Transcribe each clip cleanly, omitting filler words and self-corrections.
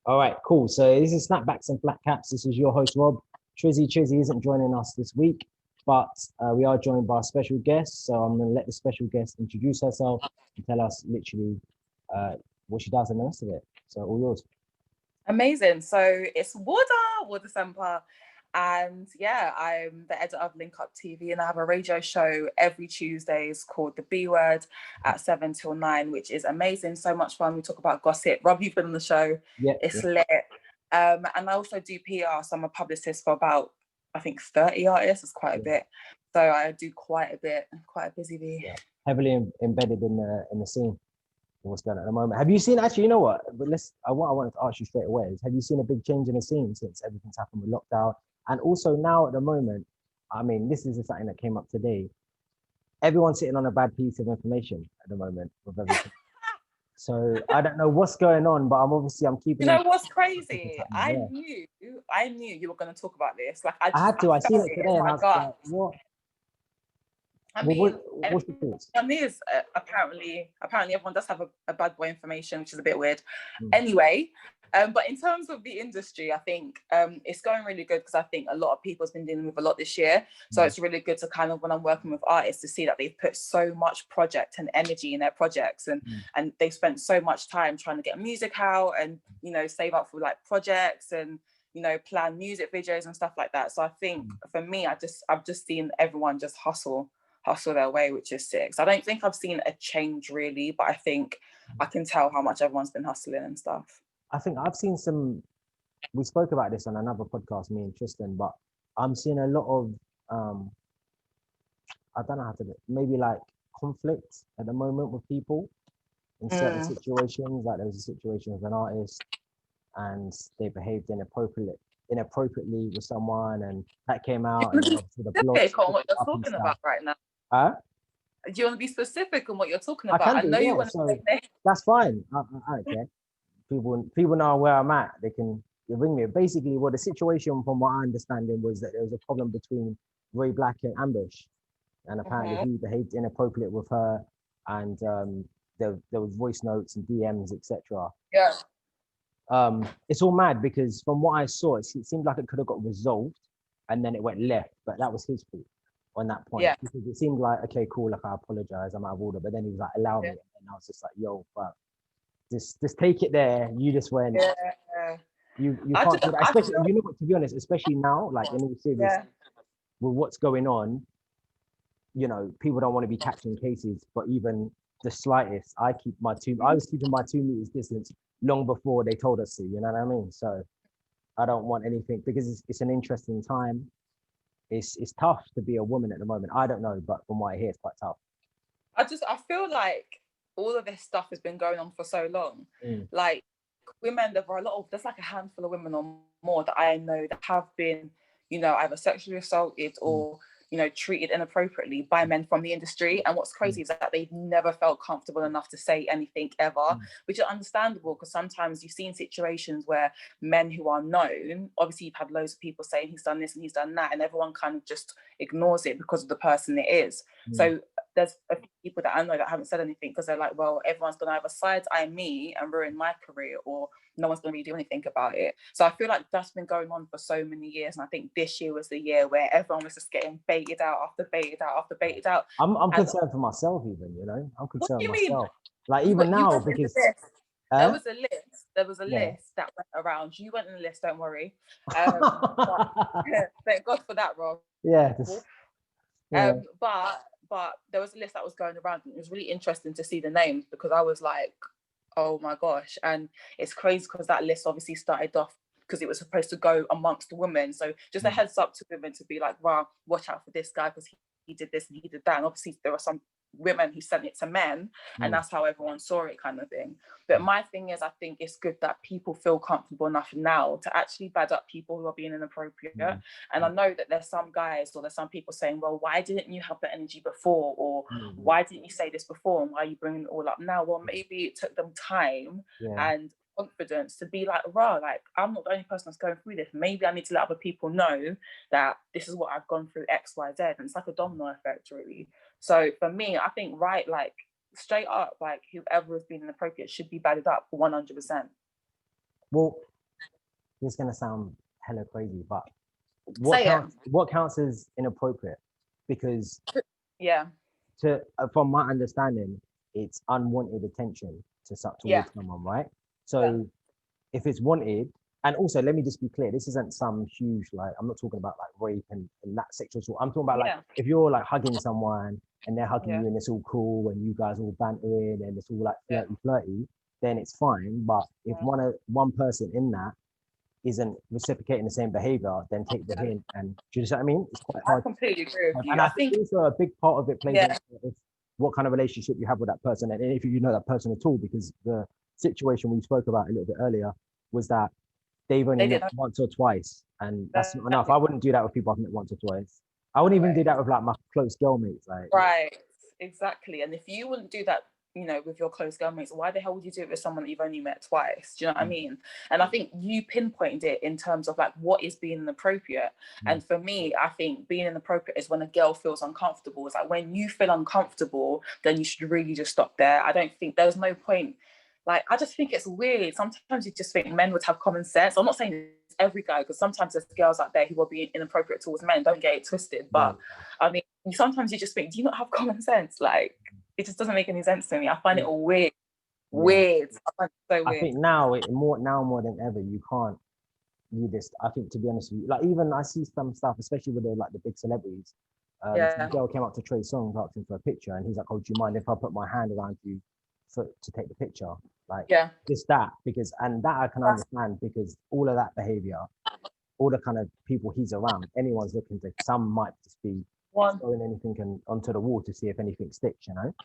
All right, cool. So this is Snapbacks and FlatCaps. This is your host, Rob. Trizzy isn't joining us this week, but we are joined by a special guest. So I'm going to let the special guest introduce herself and tell us literally what she does and the rest of it. So all yours. Amazing. So it's Wardah Sempa. And yeah, I'm the editor of Link Up TV, and I have a radio show every Tuesdays called The B Word at 7 till 9, which is amazing. So much fun. We talk about gossip. Rob, you've been on the show. Yeah, it's lit. And I also do PR. So I'm a publicist for about, I think, 30 artists. It's quite a bit. So I do quite a bit. I'm quite a busy bee. Yeah. Heavily embedded in the scene. What's going on at the moment? Have you seen, actually, you know what? But what I wanted to ask you straight away is, have you seen a big change in the scene since everything's happened with lockdown? And also now at the moment, I mean, this is something that came up today. Everyone's sitting on a bad piece of information at the moment with everything. So I don't know what's going on, but I'm keeping. You know what's crazy? I knew you were going to talk about this. Like I had to. I seen it today, and I was like, what? I mean, what's the thoughts? On this, apparently everyone does have a bad boy information, which is a bit weird. Anyway, but in terms of the industry, I think it's going really good because I think a lot of people have been dealing with a lot this year. So it's really good to kind of, when I'm working with artists, to see that they've put so much project and energy in their projects, and they've spent so much time trying to get music out and, you know, save up for like projects and, you know, plan music videos and stuff like that. So I think for me, I've just seen everyone just hustle their way, which is sick. So I don't think I've seen a change really, but I think I can tell how much everyone's been hustling and stuff. I think I've seen we spoke about this on another podcast, me and Tristan, but I'm seeing a lot of, I don't know how to, maybe like conflict at the moment with people in certain situations. Like there was a situation with an artist and they behaved inappropriately with someone, and that came out. And obviously the blog on what you're talking about right now. Do you want to be specific on what you're talking about? I know you want to say that's fine. I don't care. People know where I'm at. They ring me. Basically, the situation, from what I understanding, was that there was a problem between Roy Black and Ambush, and apparently he behaved inappropriate with her, and there was voice notes and DMs, etc. Yeah. It's all mad because from what I saw, it seemed like it could have got resolved, and then it went left. But that was his fault on that point, because it seemed like, okay, cool, like I apologize, I'm out of order. But then he was like, allow me, and I was just like, yo, fuck. Just take it there. You just went. You can't do that. Especially, you know what? To be honest, especially now, like in all seriousness, with what's going on, you know, people don't want to be catching cases. But even the slightest, I was keeping my 2 meters distance long before they told us to. You know what I mean? So I don't want anything, because it's an interesting time. It's tough to be a woman at the moment. I don't know, but from what I hear, it's quite tough. I feel like all of this stuff has been going on for so long. Like women, there's like a handful of women or more that I know that have been, you know, either sexually assaulted or, you know, treated inappropriately by men from the industry. And what's crazy is that they've never felt comfortable enough to say anything ever, which is understandable, because sometimes you've seen situations where men who are known, obviously you've had loads of people saying he's done this and he's done that, and everyone kind of just ignores it because of the person it is. So there's a few people that I know that haven't said anything because they're like, well, everyone's going to either side-eye me and ruin my career, or no one's going to really do anything about it. So I feel like that's been going on for so many years. And I think this year was the year where everyone was just getting baited out after baited out after baited out. I'm concerned for myself even, you know. I'm concerned for myself. Like even now, because... There was a list that went around. You went on the list, don't worry. Thank God for that, Rob. Yeah. But there was a list that was going around, and it was really interesting to see the names, because I was like, oh my gosh. And it's crazy because that list obviously started off because it was supposed to go amongst the women. So just a heads up to women to be like, wow, watch out for this guy because he did this and he did that. And obviously there were some women who sent it to men, and that's how everyone saw it, kind of thing. But my thing is, I think it's good that people feel comfortable enough now to actually bad up people who are being inappropriate. And I know that there's some guys or there's some people saying, well, why didn't you have the energy before, or why didn't you say this before, and why are you bringing it all up now? Well, maybe it took them time and confidence to be like, rah, like, I'm not the only person that's going through this. Maybe I need to let other people know that this is what I've gone through, X, Y, Z. And it's like a domino effect, really. So for me, I think, like, straight up, like, whoever has been inappropriate should be batted up 100%. Well, this is gonna sound hella crazy, but what counts as inappropriate? Because from my understanding, it's unwanted attention towards someone, right? So if it's wanted, and also let me just be clear, this isn't some huge, like, I'm not talking about like rape and that sexual assault. I'm talking about like if you're like hugging someone and they're hugging you and it's all cool and you guys all bantering and it's all like flirty, then it's fine. But if one person in that isn't reciprocating the same behavior, then take the hint. And do you know what I mean? It's quite hard. I completely agree with you. And I think also a big part of it plays into what kind of relationship you have with that person, and if you know that person at all, because the situation we spoke about a little bit earlier was that they've only met once or twice, and that's not enough. I wouldn't do that with people I've met once or twice. I wouldn't even do that with like my close girl mates. Like, right, exactly. And if you wouldn't do that, you know, with your close girl mates, why the hell would you do it with someone that you've only met twice? Do you know what I mean? And I think you pinpointed it in terms of like what is being inappropriate. And for me, I think being inappropriate is when a girl feels uncomfortable. It's like when you feel uncomfortable, then you should really just stop there. I don't think there's no point. Like, I just think it's weird. Sometimes you just think men would have common sense. I'm not saying it's every guy, because sometimes there's girls out there who are being inappropriate towards men. Don't get it twisted. But I mean, sometimes you just think, do you not have common sense? Like, it just doesn't make any sense to me. I find it all weird. Weird. I find it so weird. I think now more than ever, you can't do this. I think, to be honest with you, like, even I see some stuff, especially with the big celebrities. Some girl came up to Trey Songz asking for a picture, and he's like, "Oh, do you mind if I put my hand around you to take the picture?" Like, just that, because, and that I can understand, because all of that behavior, all the kind of people he's around, anyone's looking to, some might just be throwing anything onto the wall to see if anything sticks, you know?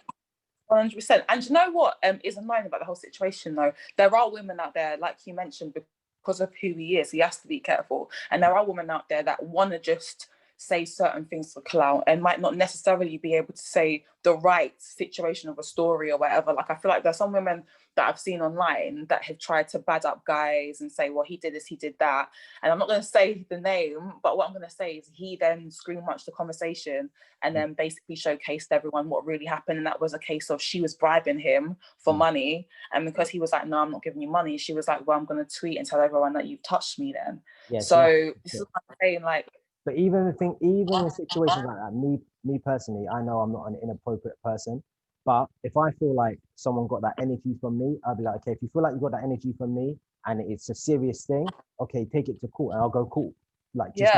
100%. And you know what is annoying about the whole situation, though? There are women out there, like you mentioned, because of who he is, he has to be careful. And there are women out there that want to just say certain things for clout and might not necessarily be able to say the right situation of a story or whatever. Like, I feel like there's some women that I've seen online that have tried to bad up guys and say, well, he did this, he did that. And I'm not going to say the name, but what I'm going to say is he then screen munched the conversation and then basically showcased everyone what really happened. And that was a case of she was bribing him for money. And because he was like, no, I'm not giving you money, she was like, well, I'm going to tweet and tell everyone that you've touched me then. So this is what I'm saying, like, but even in situations like that, me personally, I know I'm not an inappropriate person, but if I feel like someone got that energy from me, I'll be like, okay, if you feel like you got that energy from me and it's a serious thing, okay, take it to court, and I'll go court. Like, just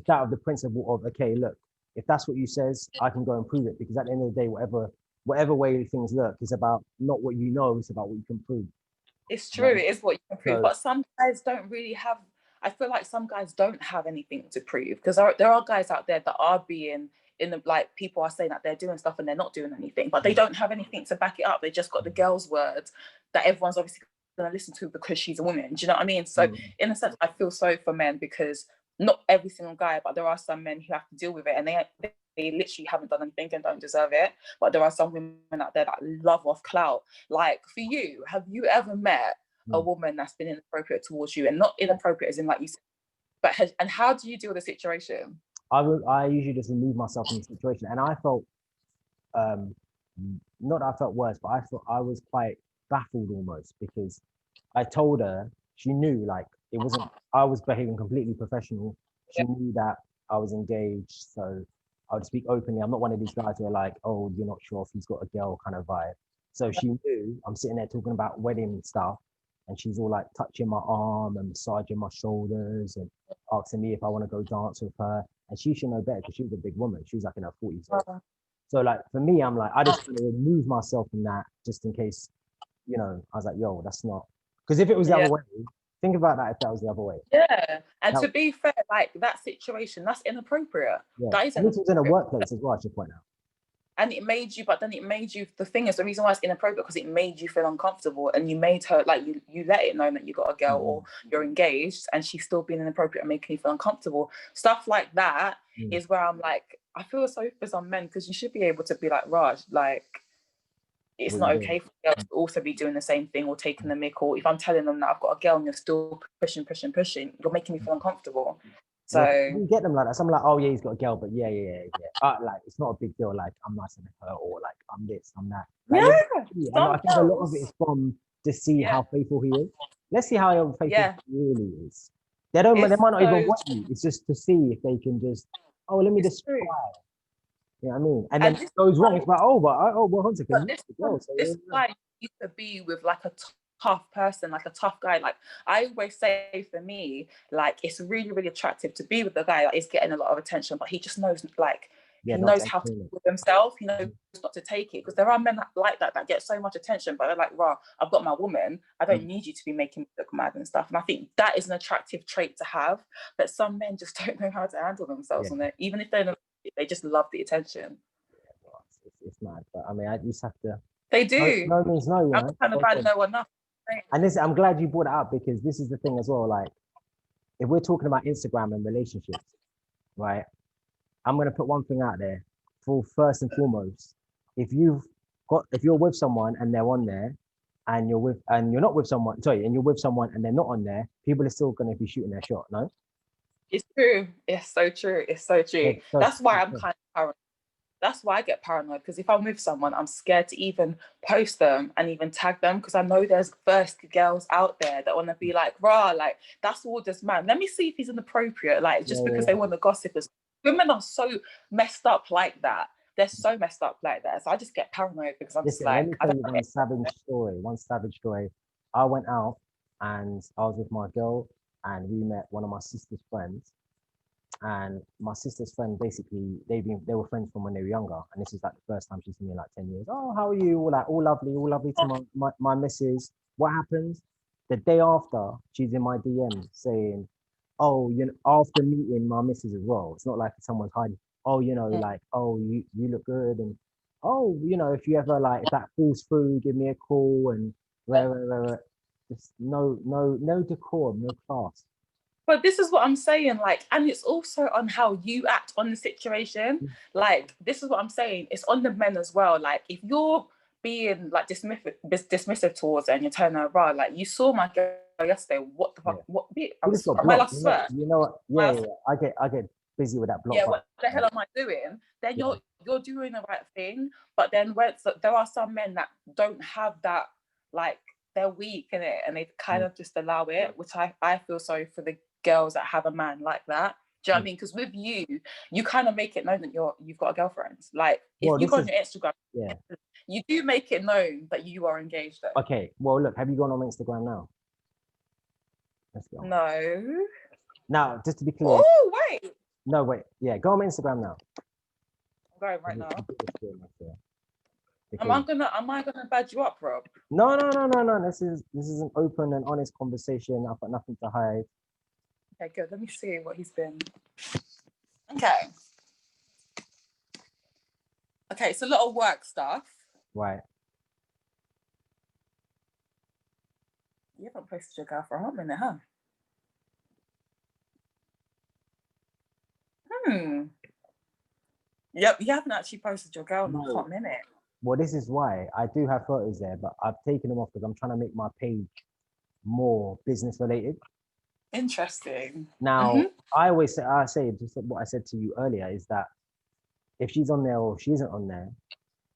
out of the principle of, okay, look, if that's what you says, I can go and prove it, because at the end of the day, whatever way things look, is about not what you know, it's about what you can prove. It's true, it is what you can prove, but some guys don't really have. I feel like some guys don't have anything to prove, because there are guys out there that are being like, people are saying that they're doing stuff and they're not doing anything, but they don't have anything to back it up. They just got the girl's words that everyone's obviously going to listen to because she's a woman. Do you know what I mean? So in a sense, I feel sorry for men, because not every single guy, but there are some men who have to deal with it, and they literally haven't done anything and don't deserve it. But there are some women out there that love off clout. Like, for you, have you ever met a woman that's been inappropriate towards you? And not inappropriate as in, like you said, but and how do you deal with the situation? I usually just remove myself from the situation, and I felt not that I felt worse, but I thought I was quite baffled almost, because I told her, she knew, like, it wasn't, I was behaving completely professional. She knew that I was engaged, so I would speak openly. I'm not one of these guys who are like, oh, you're not sure if he's got a girl kind of vibe. So she knew I'm sitting there talking about wedding stuff, and she's all like touching my arm and massaging my shoulders and asking me if I want to go dance with her. And she should know better, because she was a big woman. She was like in her 40s. So like, for me, I'm like, I just kind of remove myself from that, just in case, you know, I was like, yo, that's not, because if it was the other way, think about that if that was the other way. Yeah. And to be fair, like, that situation, that's inappropriate. That is inappropriate. And this was in a workplace as well, I should point out. And it made you, the thing is, the reason why it's inappropriate, because it made you feel uncomfortable, and you made her, like, you let it know that you got a girl or you're engaged, and she's still being inappropriate and making you feel uncomfortable. Stuff like that is where I'm like, I feel sorry for some men, because you should be able to be like, Raj, like, it's not okay for girls to also be doing the same thing or taking the mick, or if I'm telling them that I've got a girl and you're still pushing, you're making me feel uncomfortable. So you get them like that. Some like, oh yeah, he's got a girl, but yeah. Like, it's not a big deal. Like, I'm nicer than her, or like, I'm this, I'm that. Like, and I think a lot of it is from to see how faithful he is. Let's see how your face really is. They might not even want you. It's just to see if they can just, let me just try. You know what I mean? And then it goes wrong. It's like, Hunter, this guy used to be with like a tough person, like a tough guy. Like I always say, for me, like it's really, really attractive to be with a guy that is getting a lot of attention, but he just knows, like, he knows how to deal with himself. He knows not to take it, because there are men like that get so much attention, but they're like, "Rah, I've got my woman. I don't need you to be making me look mad and stuff." And I think that is an attractive trait to have. But some men just don't know how to handle themselves on it, even if they just love the attention. It's mad, but I mean, I just have to. They do. No means no. I'm kind of bad no enough. And this, I'm glad you brought it up, because this is the thing as well. Like, if we're talking about Instagram and relationships, right? I'm gonna put one thing out there. For first and foremost, if you're with someone and they're on there, and you're not with someone, and you're with someone and they're not on there, people are still gonna be shooting their shot. No, it's true. It's so true. It's so true. That's why I'm kind of paranoid. That's why I get paranoid, because if I'm with someone, I'm scared to even post them and even tag them, because I know there's thirsty girls out there that want to be like, "Rah, like that's all this man. Let me see if he's inappropriate." Like, just because they want to gossip. Women are so messed up like that. They're so messed up like that. So I just get paranoid, because I'm just like, let me tell you one savage story. I went out and I was with my girl, and we met one of my sister's friends. And my sister's friend, basically, they were friends from when they were younger. And this is like the first time she's seen me in like 10 years. "Oh, how are you?" All lovely to my missus. What happens? The day after, she's in my DM saying, "Oh, after meeting my missus as well." It's not like someone's hiding. "Oh, like, oh, you look good. And, oh, if you ever, like, if that falls through, give me a call." And just no decorum, no class. But this is what I'm saying, like, and it's also on how you act on the situation. Like, this is what I'm saying. It's on the men as well. Like, if you're being like dismissive towards it and you're telling her, "Right, like, you saw my girl yesterday. What the fuck? What? Am I lost swear?" You know what? Yeah. I get busy with that block. Yeah, what the hell am I doing? Then you're doing the right thing. But then there are some men that don't have that, like, they're weak in it, and they kind of just allow it, which I feel sorry for the girls that have a man like that. Do you know what I mean? Because with you kind of make it known that you've got a girlfriend. Like, if you go on your Instagram, you do make it known that you are engaged though. Okay, well, look, have you gone on Instagram now? Let's go. No. Now, just to be clear. Oh, wait. No, wait. Yeah, go on Instagram now. I'm going right now. Am I gonna badge you up, Rob? No. This is an open and honest conversation. I've got nothing to hide. Okay, good. Let me see what he's been. Okay, it's a lot of work stuff. Right. You haven't posted your girl for a hot minute, huh? Yep, you haven't actually posted your girl in a hot minute. Well, this is why I do have photos there, but I've taken them off because I'm trying to make my page more business related. Interesting. Now, I say just what I said to you earlier, is that if she's on there or she isn't on there,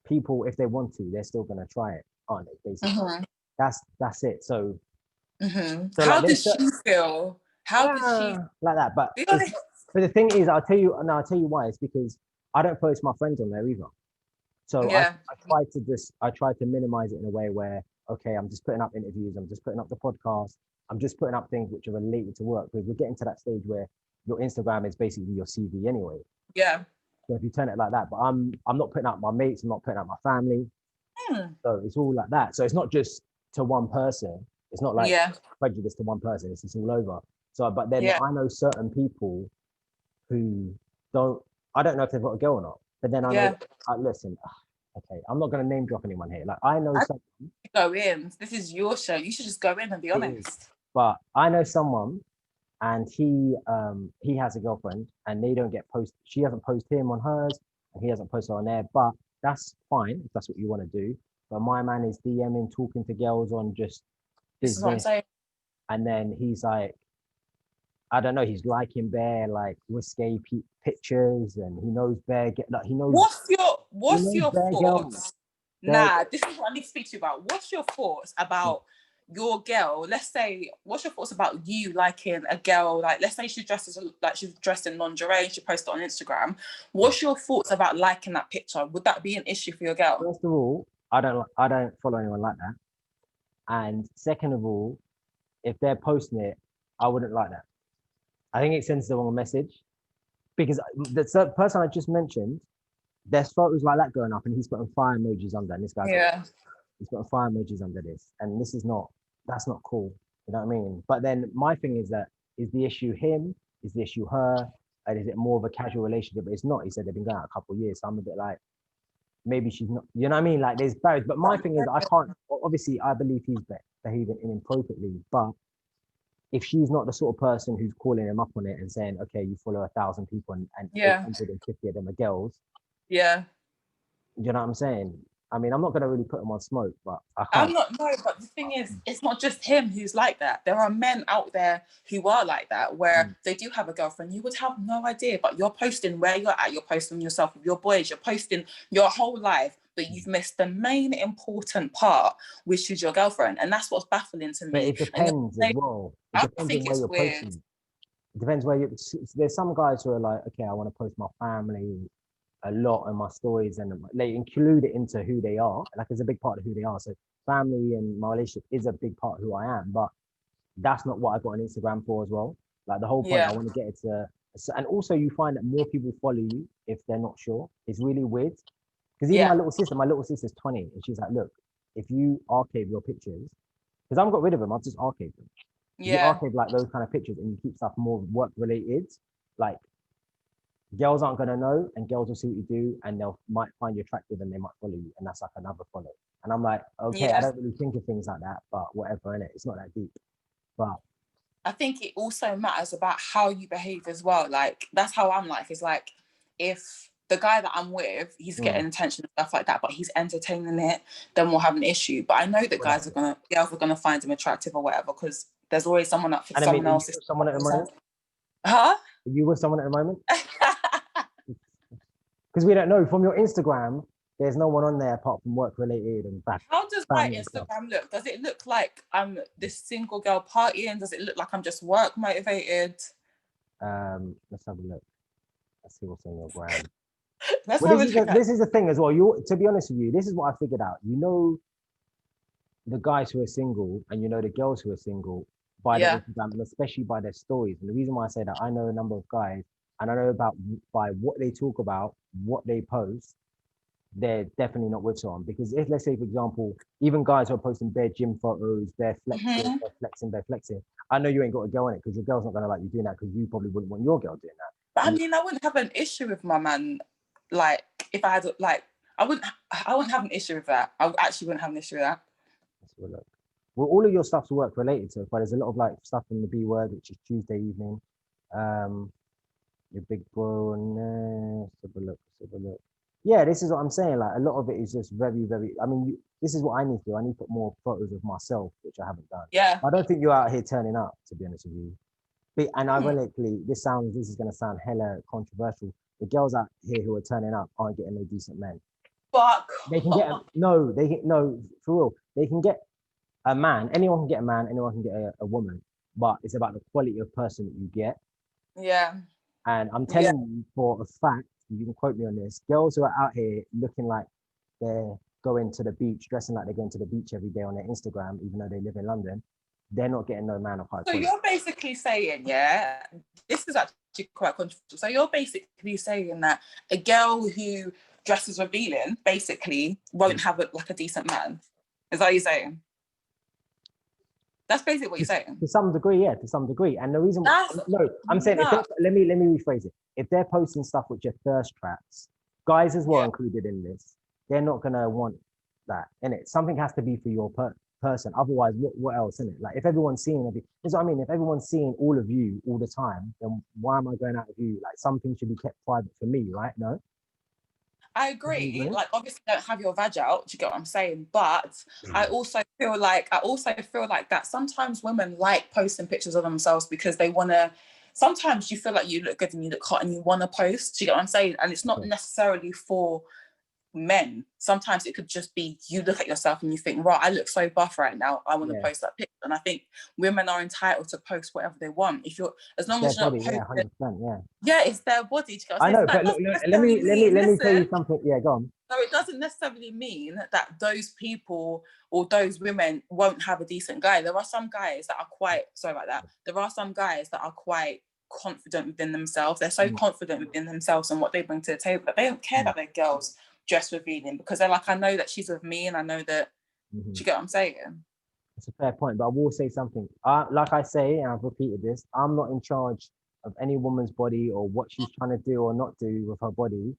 people, if they want to, they're still gonna try it, aren't they? Basically, that's it. So, how did she feel? How did she like that? But the thing is, I'll tell you why. It's because I don't post my friends on there either. So I try to minimize it in a way where, okay, I'm just putting up interviews, I'm just putting up the podcast, I'm just putting up things which are related to work, because we're getting to that stage where your Instagram is basically your CV anyway. Yeah. So if you turn it like that, but I'm not putting up my mates, I'm not putting up my family. So it's all like that. So it's not just to one person. It's not like prejudice to one person. It's all over. So, but then I know certain people who I don't know if they've got a girl or not. But then I know, listen, okay, I'm not going to name drop anyone here. Like, I know someone. Go in. This is your show. You should just go in and be honest. But I know someone, and he has a girlfriend, and they don't get posted. She hasn't posted him on hers, and he hasn't posted on there. But that's fine if that's what you want to do. But my man is DMing, talking to girls on just business. This is what I'm saying. And then he's like, I don't know, he's liking bare like risque pictures, and he knows bare. He knows. What's your thoughts? Nah, this is what I need to speak to you about. What's your thoughts about your girl, let's say, what's your thoughts about you liking a girl, like let's say she's dressed in lingerie and she posted it on Instagram. What's your thoughts about liking that picture? Would that be an issue for your girl? First of all, I don't follow anyone like that. And second of all, if they're posting it, I wouldn't like that. I think it sends the wrong message, because the person I just mentioned, there's photos like that going up and he's putting fire emojis under, and this guy's he's putting fire emojis under this, and that's not cool. You know what I mean? But then my thing is that, is the issue him? Is the issue her? And is it more of a casual relationship? But it's not. He said they've been going out a couple of years, so I'm a bit like, maybe she's not. You know what I mean? Like, there's barriers. But my thing is, I can't. Obviously, I believe he's behaving inappropriately, but if she's not the sort of person who's calling him up on it and saying, okay, you follow 1,000 people and 850 of them are girls. Yeah. You know what I'm saying? I mean, I'm not going to really put him on smoke, but I I'm can't. not, no, but the thing is, it's not just him who's like that. There are men out there who are like that, where they do have a girlfriend. You would have no idea, but you're posting where you're at. You're posting yourself with your boys. You're posting your whole life, but you've missed the main important part, which is your girlfriend. And that's what's baffling to me. But it depends as well. It depends on where you're posting. It depends where you. There's some guys who are like, okay, I want to post my family a lot in my stories, and they include it into who they are. Like, it's a big part of who they are. So family and my relationship is a big part of who I am, but that's not what I got on Instagram for as well. Like, the whole point, I want to get it to, and also you find that more people follow you if they're not sure. It's really weird. Because even my little sister's 20, and she's like, look, if you archive your pictures, because I haven't got rid of them, I've just archived them. You archive like those kind of pictures and you keep stuff more work related, like, girls aren't going to know, and girls will see what you do, and might find you attractive and they might follow you, and that's like another follow. And I'm like, okay, I don't really think of things like that, but whatever, innit? It's not that deep. But I think it also matters about how you behave as well. Like, that's how I'm like, it's like, if the guy that I'm with, he's getting attention and stuff like that, but he's entertaining it, then we'll have an issue. But I know that girls are gonna find him attractive or whatever, because there's always someone up for someone else. Someone at the moment? Huh? Are you with someone at the moment? Because we don't know. From your Instagram, there's no one on there apart from work related and bad. How does my Instagram look? Does it look like I'm this single girl partying? Does it look like I'm just work motivated? Let's have a look. Let's see what's on your gram. This is the thing as well. To be honest with you, this is what I figured out. You know the guys who are single, and you know the girls who are single by their Instagram, and especially by their stories. And the reason why I say that, I know a number of guys, and I know by what they talk about, what they post, they're definitely not with someone. Because if, let's say, for example, even guys who are posting bare gym photos, bare flexing, I know you ain't got a girl in it, because your girl's not gonna like you doing that, because you probably wouldn't want your girl doing that. But I mean, I wouldn't have an issue with my man. Like, if I had, like, I wouldn't have an issue with that. I actually wouldn't have an issue with that. Let's have a look. Well, all of your stuff's work related to it, but there's a lot of like stuff in the B word, which is Tuesday evening. Your big bro, let's have a look. Yeah, this is what I'm saying. Like, a lot of it is just very, very. I mean, this is what I need to do. I need to put more photos of myself, which I haven't done. Yeah. I don't think you're out here turning up, to be honest with you. But, and ironically, this is going to sound hella controversial. The girls out here who are turning up aren't getting no decent men. Fuck. They can get no, for real. They can get a man. Anyone can get a man. Anyone can get a woman. But it's about the quality of person that you get. Yeah. And I'm telling you for a fact, you can quote me on this, girls who are out here looking like they're going to the beach, dressing like they're going to the beach every day on their Instagram, even though they live in London, they're not getting no man of high quality. So you're basically saying, this is actually quite controversial. So you're basically saying that a girl who dresses revealing basically won't have a decent man. Is that what you're saying? That's basically what you're saying. To some degree, yeah, to some degree. And the reason I'm saying, let me rephrase it. If they're posting stuff which are thirst traps, guys as well included in this, they're not gonna want that, innit? Something has to be for your person. Otherwise, what else, innit? Like, if everyone's seeing that's what I mean. If everyone's seeing all of you all the time, then why am I going out with you? Like, something should be kept private for me, right? No. I agree. Mm-hmm. Like, obviously, don't have your vag out. Do you get what I'm saying? But I also feel like that sometimes women like posting pictures of themselves because they want to. Sometimes you feel like you look good and you look hot and you want to post. Do you get what I'm saying? And it's not necessarily for men. Sometimes it could just be you look at yourself and you think, right, I look so buff right now, I want to post that picture. And I think women are entitled to post whatever they want. If you're, as long as you're not posting, 100%, it's their body. I know, but look, let me tell you something. Yeah, go on. So it doesn't necessarily mean that those people or those women won't have a decent guy. There are some guys that are quite, there are some guys that are quite confident within themselves. They're so confident within themselves and what they bring to the table that they don't care that their girls dress revealing, because they're like, I know that she's with me and I know that, do you get what I'm saying? It's a fair point, but I will say something. Like I say, and I've repeated this, I'm not in charge of any woman's body or what she's trying to do or not do with her body.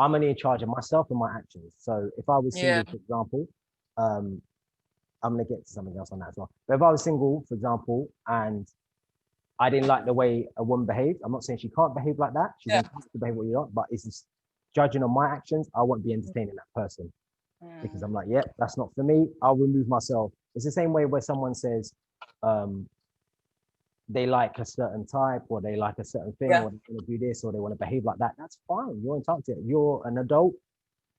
I'm only in charge of myself and my actions. So if I was single, for example, I'm going to get to something else on that as well. But if I was single, for example, and I didn't like the way a woman behaved, I'm not saying she can't behave like that. She's entitled to behave what you want, but it's just judging on my actions. I won't be entertaining that person because I'm like, that's not for me. I'll remove myself. It's the same way where someone says, they like a certain type or they like a certain thing or they want to do this or they want to behave like that. That's fine. You're entitled to it. You're an adult,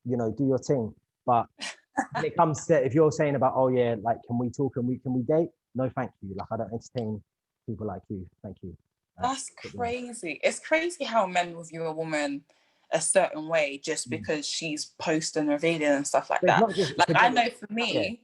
do your thing. But when it comes to, if you're saying about, like, can we talk and can we date? No, thank you. Like, I don't entertain people like you. Thank you. That's crazy. It's crazy how men will view a woman a certain way just because she's posting, revealing and stuff like that. Like, I know for me,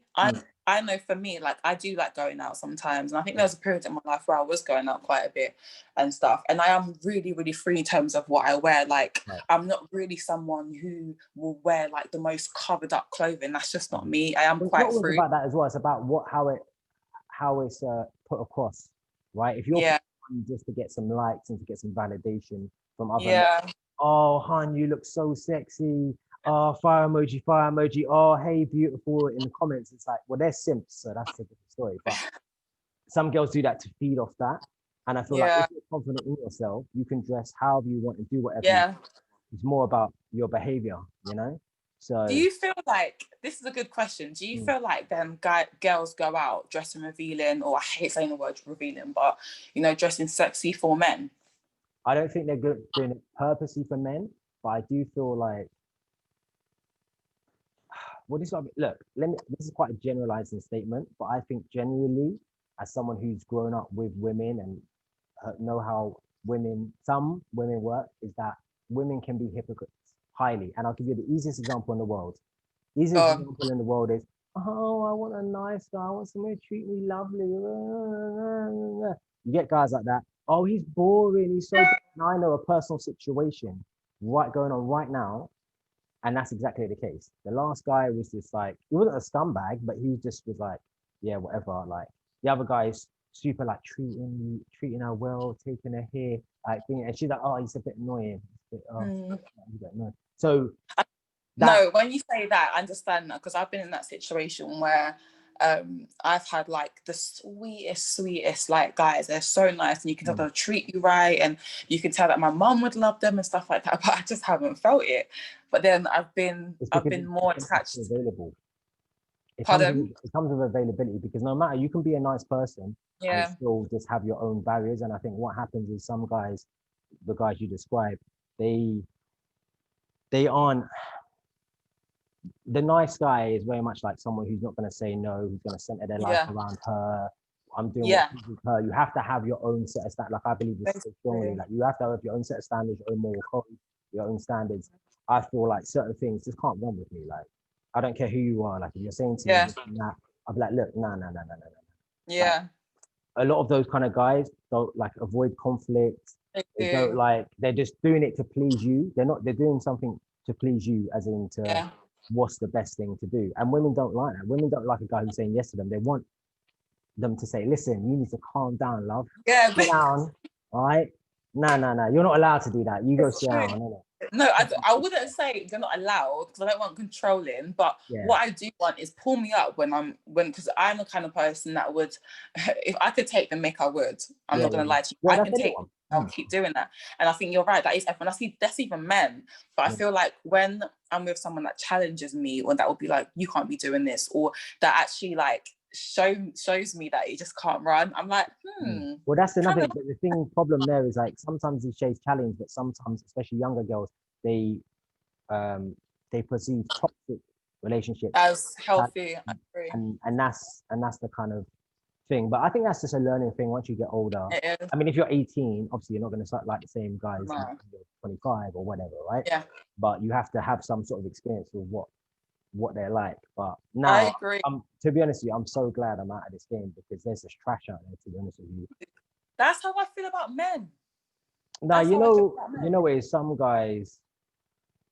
I know for me, like, I do like going out sometimes. And I think there was a period in my life where I was going out quite a bit and stuff. And I am really, really free in terms of what I wear. Like, I'm not really someone who will wear like the most covered up clothing. That's just not me. I am quite free. It's not about that as well. It's about how it's put across, right? If you're just to get some likes and to get some validation from other men, oh, hon, you look so sexy. Oh, fire emoji. Oh, hey, beautiful. In the comments, it's like, well, they're simps, so that's a different story. But some girls do that to feed off that. And I feel like if you're confident in yourself, you can dress however you want and do whatever. It's more about your behavior, So do you feel like, this is a good question, do you feel like them girls go out dressing revealing, or I hate saying the word revealing, but, dressing sexy for men? I don't think they're doing it purposely for men, but I do feel like, this is quite a generalizing statement, but I think generally, as someone who's grown up with women and know how some women work, is that women can be hypocrites highly. And I'll give you the easiest example in the world. Example in the world is, oh, I want a nice guy. I want someone to treat me lovely. You get guys like that. Oh, he's boring. He's so. Now I know a personal situation going on right now, and that's exactly the case. The last guy was just like, he wasn't a scumbag, but he just was like, yeah, whatever. Like, the other guy is super like treating her well, taking her here, like thing, and she's like, oh, he's a bit annoying. He's a bit annoying. So no, when you say that, I understand that, because I've been in that situation where I've had like the sweetest like guys. They're so nice, and you can tell they'll treat you right, and you can tell that my mum would love them and stuff like that. But I just haven't felt it. But then I've been more attached. Available. It comes with availability, because no matter, you can be a nice person and still just have your own barriers. And I think what happens is some guys, the guys you describe, they aren't. The nice guy is very much like someone who's not going to say no, who's going to center their life around her. I'm doing what pleases her. You have to have your own set of standards. Like, I believe this so strongly. Like, you have to have your own set of standards, your own moral code, your own standards. I feel like certain things just can't run with me. Like, I don't care who you are. Like, if you're saying to me that, I'll be like, look, no. Yeah. Like, a lot of those kind of guys don't like avoid conflict. They don't like, they're just doing it to please you. They're doing something to please you, as in to what's the best thing to do. And women don't like that. Women don't like a guy who's saying yes to them. They want them to say, listen, you need to calm down, love. Sit down. All right. No. You're not allowed to do that. You go sit down. No, I wouldn't say you're not allowed, because I don't want controlling, but what I do want is pull me up because I'm the kind of person that would, if I could take the mick, I would. I'm not going to lie to you. I can take, I'll keep doing that. And I think you're right, that is everyone. That's even men. But I feel like when I'm with someone that challenges me, or that will be like, you can't be doing this, or that actually like shows me that you just can't run, I'm like, Well, that's another problem there is, like, sometimes these shades challenge, but sometimes, especially younger girls, they they perceive toxic relationships as healthy. I agree. And that's the kind of thing. But I think that's just a learning thing once you get older. It is. I mean, if you're 18, obviously you're not going to start like the same guys No. when you're 25 or whatever, right? Yeah. But you have to have some sort of experience with what they're like. But I now, agree. to be honest with you, I'm so glad I'm out of this game because there's this trash out there, to be honest with you. That's how I feel about men. Now, you know, it is some guys.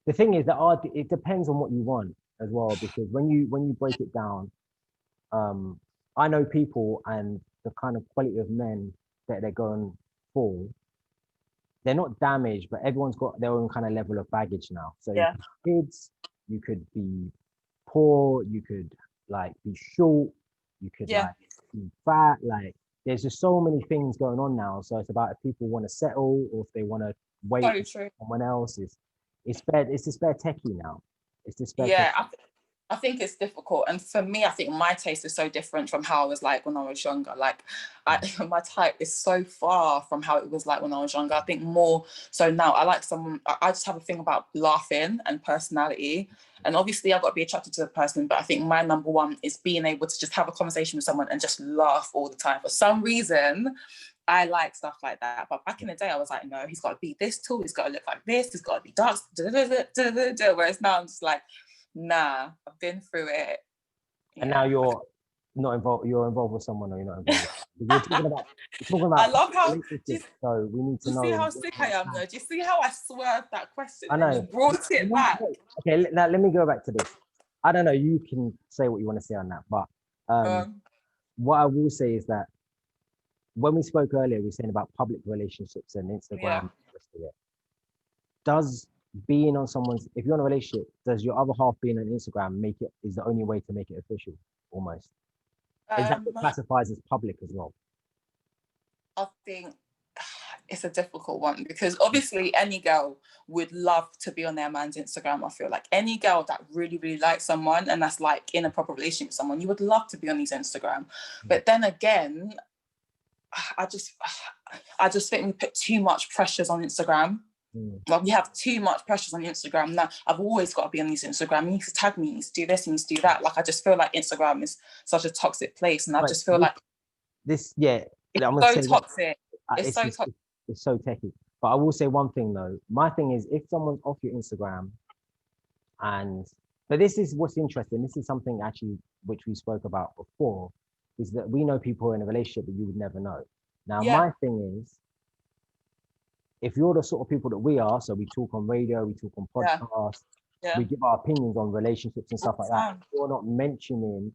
The thing is that it depends on what you want as well, because when you break it down, I know people and the kind of quality of men that they're going for, they're not damaged, but everyone's got their own kind of level of baggage now. So yeah, kids, you could be poor, you could like be short, you could like be fat, like there's just so many things going on now. So it's about if people want to settle or if they want to wait for someone else. It's just bare techie now. It's just bare techie. I think it's difficult, and for me, I think my taste is so different from how I was like when I was younger. Like, my type is so far from how it was like when I was younger. I think more so now. I like someone. I just have a thing about laughing and personality, and obviously I've got to be attracted to the person. But I think my number one is being able to just have a conversation with someone and just laugh all the time. For some reason, I like stuff like that. But back in the day, I was like, no, he's got to be this tall. He's got to look like this. He's got to be dark. Whereas now I'm just like, nah, I've been through it. And now you're not involved. You're involved with someone, or you're not involved. We're talking about. I love how. So we need to know. You see how sick I am, though. Do you see how I swerved that question? I know. And you brought it back. Okay, now let me go back to this. I don't know. You can say what you want to say on that, but what I will say is that when we spoke earlier, we were saying about public relationships and Instagram. And the rest of it. Does being on someone's, if you're in a relationship, does your other half being on Instagram is the only way to make it official, almost? Is that what classifies as public as well? I think it's a difficult one because obviously any girl would love to be on their man's Instagram. I feel like any girl that really, really likes someone and that's like in a proper relationship with someone, you would love to be on his Instagram. But then again, I just think we put too much pressures on Instagram. Like we have too much pressures on Instagram. Now I've always got to be on his Instagram. You need to tag me, you need to do this, you need to do that. Like I just feel like Instagram is such a toxic place, and I just feel like this. Yeah, it's so toxic. It's so toxic. It's so techy. But I will say one thing though. My thing is, if someone's off your Instagram, but this is what's interesting. This is something actually which we spoke about before, is that we know people who are in a relationship that you would never know. Now my thing is, if you're the sort of people that we are, so we talk on radio, we talk on podcasts, we give our opinions on relationships and stuff like that. You're not mentioning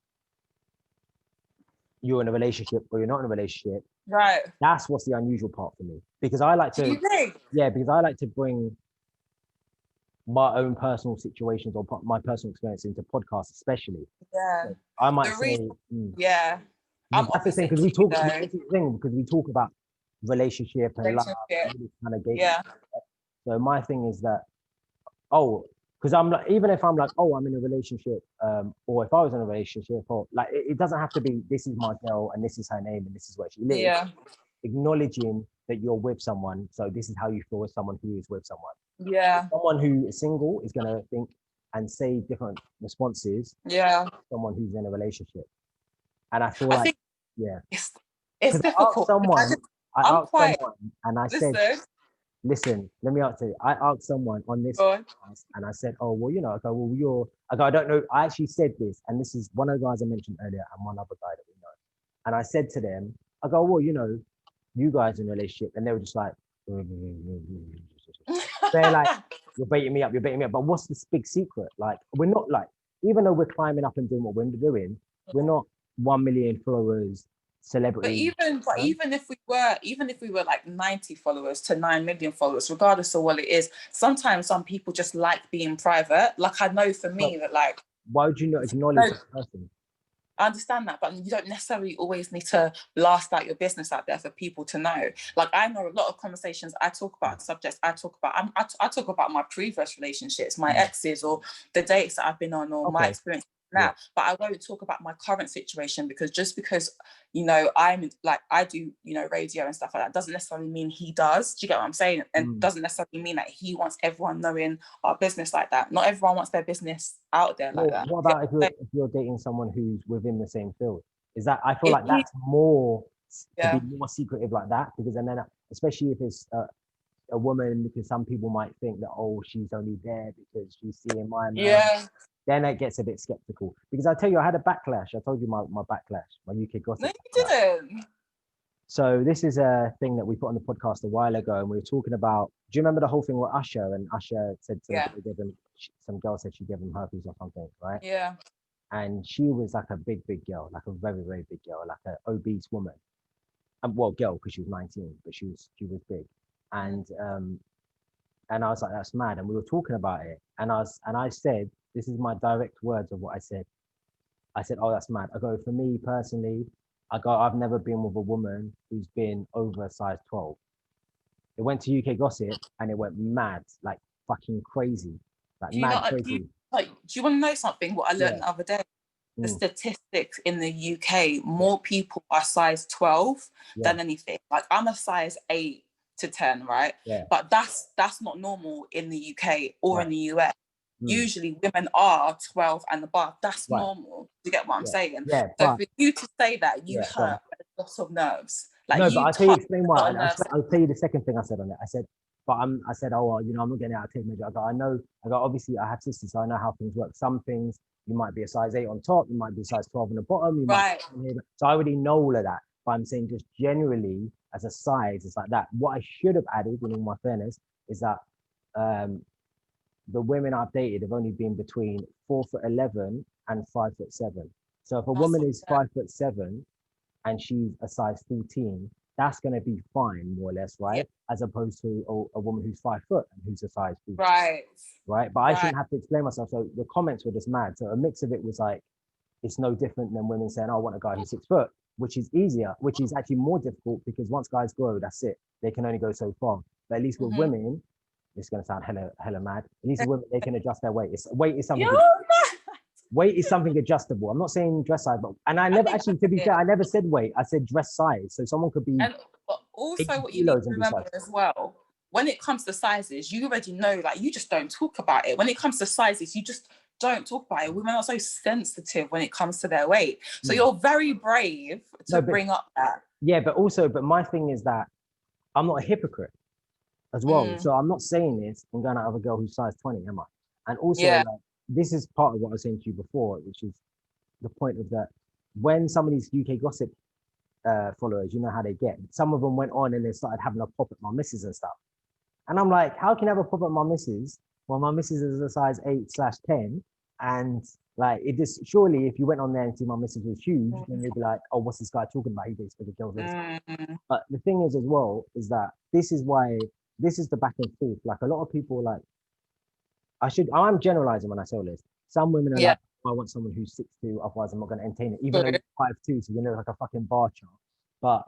you're in a relationship or you're not in a relationship. Right. That's what's the unusual part for me. Because I like to, because I like to bring my own personal situations or my personal experience into podcasts, especially. Yeah. So I might say, that's the thing, because we talk about relationship and love and kind of so my thing is that because I'm like, even if I'm like, I'm in a relationship, or if I was in a relationship, or like it doesn't have to be this is my girl and this is her name and this is where she lives. Acknowledging that you're with someone, so this is how you feel with someone who is with someone. Someone who is single is going to think and say different responses someone who's in a relationship. And I feel it's difficult. I asked someone and I said, listen, let me answer you. I asked someone on this and I said, I don't know. I actually said this, and this is one of the guys I mentioned earlier and one other guy that we know. And I said to them, I go, you guys in a relationship, and they were just like, they're like, you're baiting me up. But what's this big secret? Like, we're not like, even though we're climbing up and doing what we're doing, we're not 1 million followers. Celebrity. But even if we were like 90 followers to 9 million followers, regardless of what it is, sometimes some people just like being private. Like I know for me that like, why would you not acknowledge that person? I understand that, but you don't necessarily always need to blast out your business out there for people to know. Like I know a lot of conversations I talk about, subjects I talk about. I talk about my previous relationships, my exes, or the dates that I've been on, or my experience that. But I won't talk about my current situation, because just because, you know, I'm like, I do, you know, radio and stuff like that, doesn't necessarily mean he does. Do you get what I'm saying? And doesn't necessarily mean that he wants everyone knowing our business like that. Not everyone wants their business out there like that. What about if you're dating someone who's within the same field? Is that, I feel like that's more to be more secretive like that, because and then especially if it's a woman, because some people might think that, oh, she's only there because she's seeing my man. Then it gets a bit skeptical, because I tell you, I had a backlash. I told you my backlash, my UK gossip. No, you didn't. So this is a thing that we put on the podcast a while ago, and we were talking about, do you remember the whole thing with Usher? And Usher said some girl said she gave him herpes or something, right? Yeah. And she was like a big girl, like a very, very big girl, like an obese woman. Well, girl, because she was 19, but she was big. And I was like, that's mad. And we were talking about it, and I said, this is my direct words of what I said. I said, oh, that's mad. I go, for me personally, I've never been with a woman who's been over a size 12. It went to UK Gossip and it went mad, like fucking crazy, like mad crazy. Do you want to know something? What I learned the other day? The statistics in the UK, more people are size 12 than anything. Like, I'm a size 8 to 10, right? Yeah. But that's not normal in the UK or in the US. Usually women are 12 and above. That's normal. Do you get what I'm saying? Yeah. So for you to say that, you hurt a lot of nerves. Like, no, but I'll tell you, explain why. I'll tell you the second thing I said on it. I said, oh, well, you know, I'm not getting out of tape measure. I go, obviously I have sisters, so I know how things work. Some things, you might be a size 8 on top, you might be a size 12 on the bottom. So I already know all of that. But I'm saying just generally, as a size, it's like that. What I should have added, in all my fairness, is that the women I've dated have only been between 4'11" and 5'7". So if a woman is 5'7" and she's a size 14, that's going to be fine, more or less, right? As opposed to a woman who's 5 foot and who's a size 14. Right. But I shouldn't have to explain myself. So the comments were just mad. So a mix of it was like, it's no different than women saying, oh, I want a guy who's 6 foot, which is easier, which is actually more difficult, because once guys grow, that's it. They can only go so far. But at least with women, it's going to sound hella mad. At least with women, they can adjust their weight. Weight is something. Weight is something adjustable. I'm not saying dress size, but I never actually, to be fair, I never said weight. I said dress size. So someone could be. And also, what you need to remember as well, when it comes to sizes, you already know, like, you just don't talk about it. When it comes to sizes, you just don't talk about it. Women are so sensitive when it comes to their weight. So you're very brave to bring up that. Yeah, but my thing is that I'm not a hypocrite as well. So I'm not saying this and going out with a girl who's size 20, am I? And also, like, this is part of what I was saying to you before, which is the point of that. When some of these UK Gossip followers, you know how they get. Some of them went on and they started having a pop at my missus and stuff. And I'm like, how can I have a pop at my missus? Well, my missus is a size 8/10. And like, it just, surely if you went on there and see my missus was huge, then you'd be like, oh, what's this guy talking about? He dates bigger girls. But the thing is as well, is that this is the back and forth. Like, a lot of people, like, I'm generalizing when I say all this. Some women are like, I want someone who's 6'2", otherwise I'm not going to entertain it. Even though you're 5'2", so you know, like a fucking bar chart. But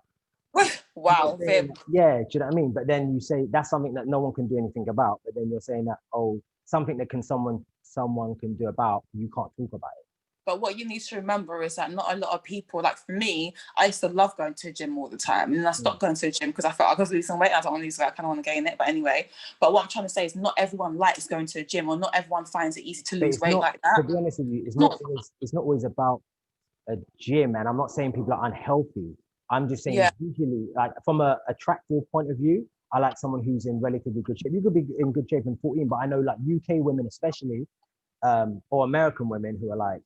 wow, saying, do you know what I mean? But then you say that's something that no one can do anything about. But then you're saying that, oh, something that someone can do about, you can't talk about it. But what you need to remember is that not a lot of people, like for me, I used to love going to the gym all the time. And I stopped going to the gym because I felt I was losing weight. I don't want to lose weight. I kind of want to gain it. But anyway, but what I'm trying to say is not everyone likes going to the gym, or not everyone finds it easy to lose weight like that. To be honest with you, it's not always about a gym. And I'm not saying people are unhealthy. I'm just saying usually, like, from a attractive point of view, I like someone who's in relatively good shape. You could be in good shape in 14, but I know, like, UK women especially, or American women who are like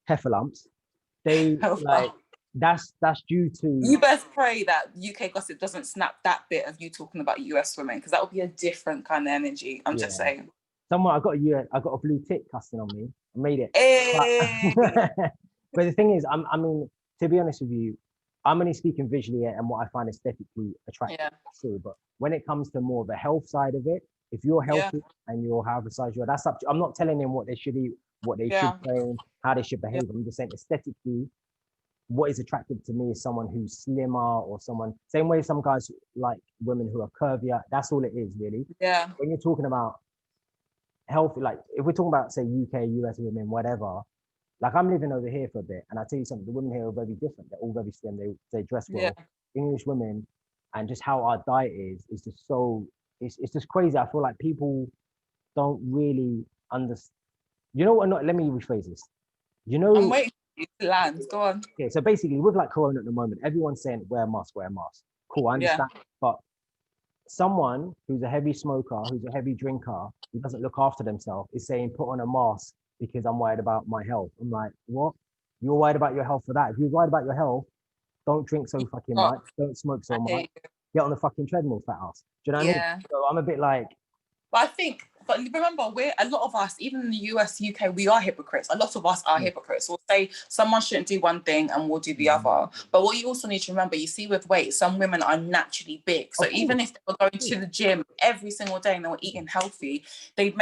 heffalumps, they like, that's due to. You best pray that UK Gossip doesn't snap that bit of you talking about US women, because that would be a different kind of energy. I'm just saying. Someone, I got a blue tick casting on me. I made it. But the thing is, I mean, to be honest with you, I'm only speaking visually and what I find aesthetically attractive. True, but when it comes to more of the health side of it, if you're healthy and you're however size you are, that's up to. I'm not telling them what they should eat, what they should train, how they should behave. I'm just saying aesthetically, what is attractive to me is someone who's slimmer, or someone, same way some guys like women who are curvier. That's all it is, really. Yeah. When you're talking about healthy, like if we're talking about, say, UK, US women, whatever, Like I'm living over here for a bit, and I tell you something, the women here are very different. They're all very slim. They dress well. Yeah. English women, and just how our diet is just so it's just crazy. I feel like people don't really understand. You know what? Not let me rephrase this. You know, I'm waiting for you to land. Go on. okay, so basically, with like Corona at the moment, everyone's saying wear a mask, wear a mask. Cool, I understand. But someone who's a heavy smoker, who's a heavy drinker, who doesn't look after themselves, is saying put on a mask because I'm worried about my health. I'm like, what? You're worried about your health for that? If you're worried about your health, don't drink so fucking much. Don't smoke so much. Get on the fucking treadmill, fat ass. Do you know what I mean? So I'm a bit like. But I think, but remember, a lot of us, even in the US, UK, we are hypocrites. A lot of us are hypocrites. We'll say someone shouldn't do one thing and we'll do the other. But what you also need to remember, you see with weight, some women are naturally big. So even if they were going to the gym every single day and they were eating healthy, they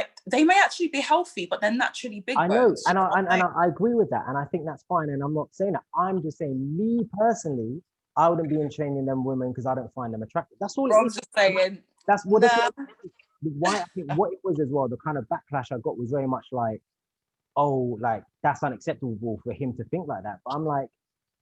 may actually be healthy, but they're naturally big. I know, and I agree with that, and I think that's fine. And I'm not saying that. I'm just saying, me personally, I wouldn't be entertaining them women because I don't find them attractive. That's all. I'm just saying. That's what. Why I think what it was as well, the kind of backlash I got was very much like, oh, like that's unacceptable for him to think like that. But I'm like,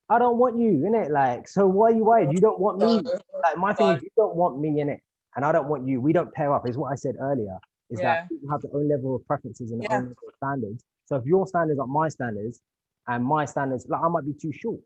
I don't want you in it. Like, so why are you worried? You don't want me. Like my thing is, you don't want me in it, and I don't want you. We don't pair up. Is what I said earlier. Is that people have their own level of preferences and their own level of standards. So if your standards are my standards, and my standards, like I might be too short.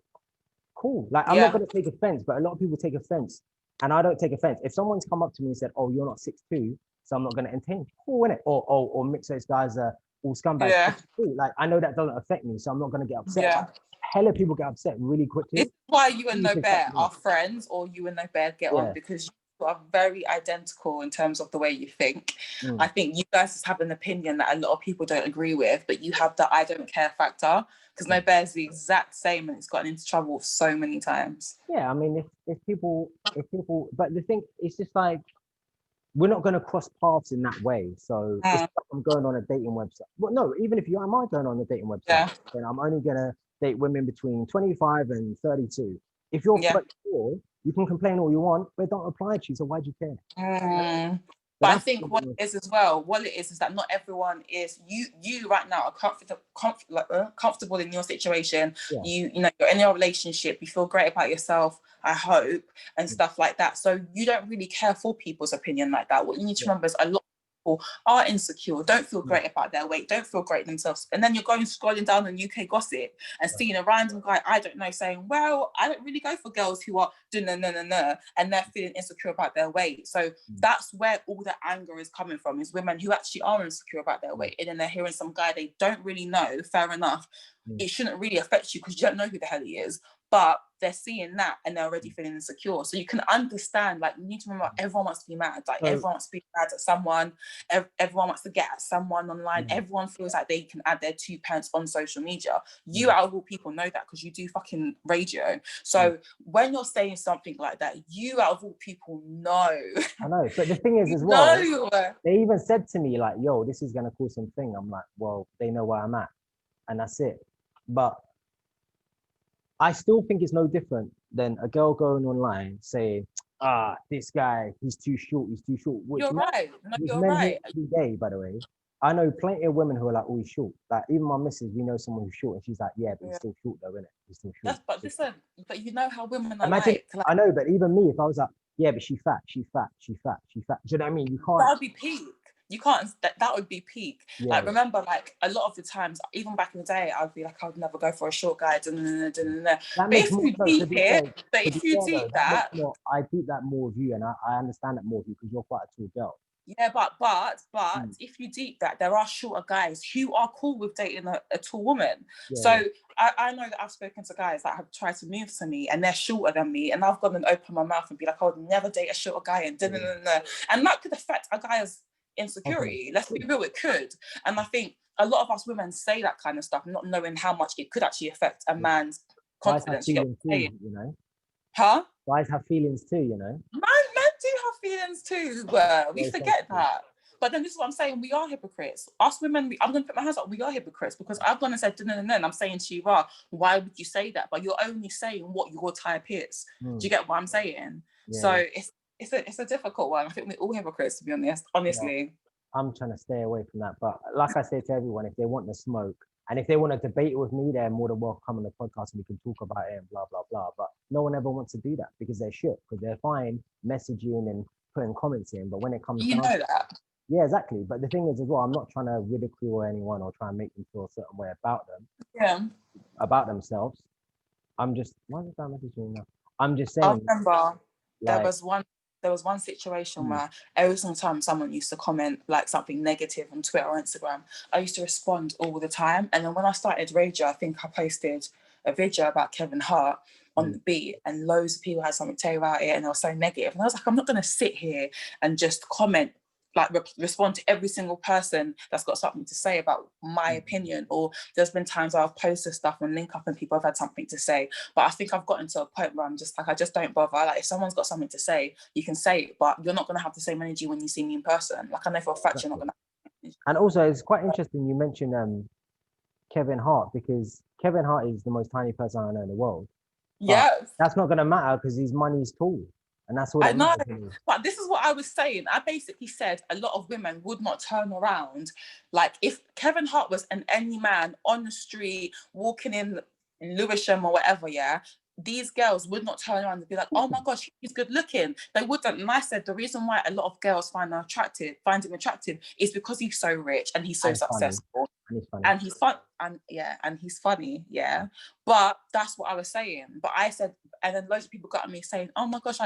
Cool. Like I'm not gonna take offense, but a lot of people take offense, and I don't take offense. If someone's come up to me and said, "Oh, you're not 6'2", so I'm not going to entertain. Cool, innit? Or mix those guys all scumbags. Yeah. Cool. Like I know that doesn't affect me, so I'm not going to get upset. Yeah. Hella people get upset really quickly. This is why you and No Bear are friends, or you and No Bear get on, because you are very identical in terms of the way you think. I think you guys just have an opinion that a lot of people don't agree with, but you have the I don't care factor, because No Bear's the exact same and it's gotten into trouble so many times. Yeah, I mean, if people, but the thing, it's just like, we're not going to cross paths in that way. So it's like I'm going on a dating website. Well, no, even if you am I going on a dating website, then I'm only going to date women between 25 and 32. If you're 34, you can complain all you want, but it don't apply to you. So why do you care? But I think what it is as well, is that not everyone is, you right now are comfortable in your situation. You know, you're in your relationship, you feel great about yourself, I hope, and stuff like that. So you don't really care for people's opinion like that. What you need to remember is a lot of people are insecure, don't feel great about their weight, don't feel great themselves. And then you're going scrolling down on UK gossip and seeing a random guy, I don't know, saying, well, I don't really go for girls who are doing and they're feeling insecure about their weight. So that's where all the anger is coming from, is women who actually are insecure about their weight. And then they're hearing some guy they don't really know, fair enough. It shouldn't really affect you because you don't know who the hell he is. But they're seeing that and they're already feeling insecure. So you can understand, like, you need to remember, everyone wants to be mad. Like, everyone wants to be mad at someone. Everyone wants to get at someone online. Everyone feels like they can add their 2 pence on social media. You, out of all people, know that because you do fucking radio. So when you're saying something like that, you, out of all people, know. I know. But the thing is, as well, they even said to me, like, yo, this is going to cause something. I'm like, well, they know where I'm at. And that's it. But I still think it's no different than a girl going online saying, this guy, he's too short, Which you're right. No, you're right. Every day, by the way. I know plenty of women who are like, oh, he's short. Like, even my missus, we know someone who's short, and she's like, yeah, but he's still short though, isn't it? He's still short. But listen, but you know how women are. Imagine, like, I know, but even me, if I was like, yeah, but she's fat. Do you know what I mean? You can't. That would be peak. You can't, that would be peak. Like, remember, like, a lot of the times, even back in the day, I'd be like, I would never go for a short guy. But if you deep it, but if you deep that, I deep that more of you, and I understand that more of you because you're quite a tall girl. Yeah, but if you deep that, there are shorter guys who are cool with dating a tall woman. So I know that I've spoken to guys that have tried to move to me and they're shorter than me, and I've gone and opened my mouth and be like, I would never date a shorter guy, and that could affect a guy's insecurity. Let's be real, it could. And I think a lot of us women say that kind of stuff not knowing how much it could actually affect a man's confidence. You know? Huh? Guys have feelings too, you know? Men do have feelings too. We forget that. But then this is what I'm saying, we are hypocrites. Us women, I'm going to put my hands up, we are hypocrites, because I've gone and said, I'm saying to you, why would you say that? But you're only saying what your type is. Do you get what I'm saying? So it's a difficult one. I think we're all hypocrites, to be honest, honestly. I'm trying to stay away from that. But like I say to everyone, if they want the smoke And if they want to debate it with me, they're more than welcome on the podcast and we can talk about it and blah, blah, blah. But no one ever wants to do that because they're shit, because they're fine messaging and putting comments in. But when it comes down know that. Yeah, exactly. But the thing is as well, I'm not trying to ridicule anyone or try and make them feel a certain way about them. Yeah. About themselves. I'm just, why is that messaging now? I'm just saying. I remember there was one situation where every single time someone used to comment like something negative on Twitter or Instagram, I used to respond all the time. And then when I started radio, I think I posted a video about Kevin Hart on the beat, and loads of people had something to say about it, and they were so negative. And I was like, I'm not going to sit here and just comment, like respond to every single person that's got something to say about my opinion. Or there's been times I've posted stuff and link up and people have had something to say, but I think I've gotten to a point where I'm just like, I just don't bother. Like, if someone's got something to say, you can say it, but you're not going to have the same energy when you see me in person. Like, I know for a fact you're not going to. And also, it's quite interesting you mentioned Kevin Hart, because Kevin Hart is the most tiny person I know in the world. Yeah, that's not going to matter because his money's tall. And that's all I know, but this is what I was saying. I basically said a lot of women would not turn around. Like, if Kevin Hart was any man on the street, walking in Lewisham or whatever, yeah, these girls would not turn around and be like, oh my gosh, he's good looking. They wouldn't. And I said the reason why a lot of girls find him attractive is because he's so rich and he's so successful. And he's fun, and he's funny, yeah. But that's what I was saying. But I said, and then loads of people got at me saying, "Oh my gosh,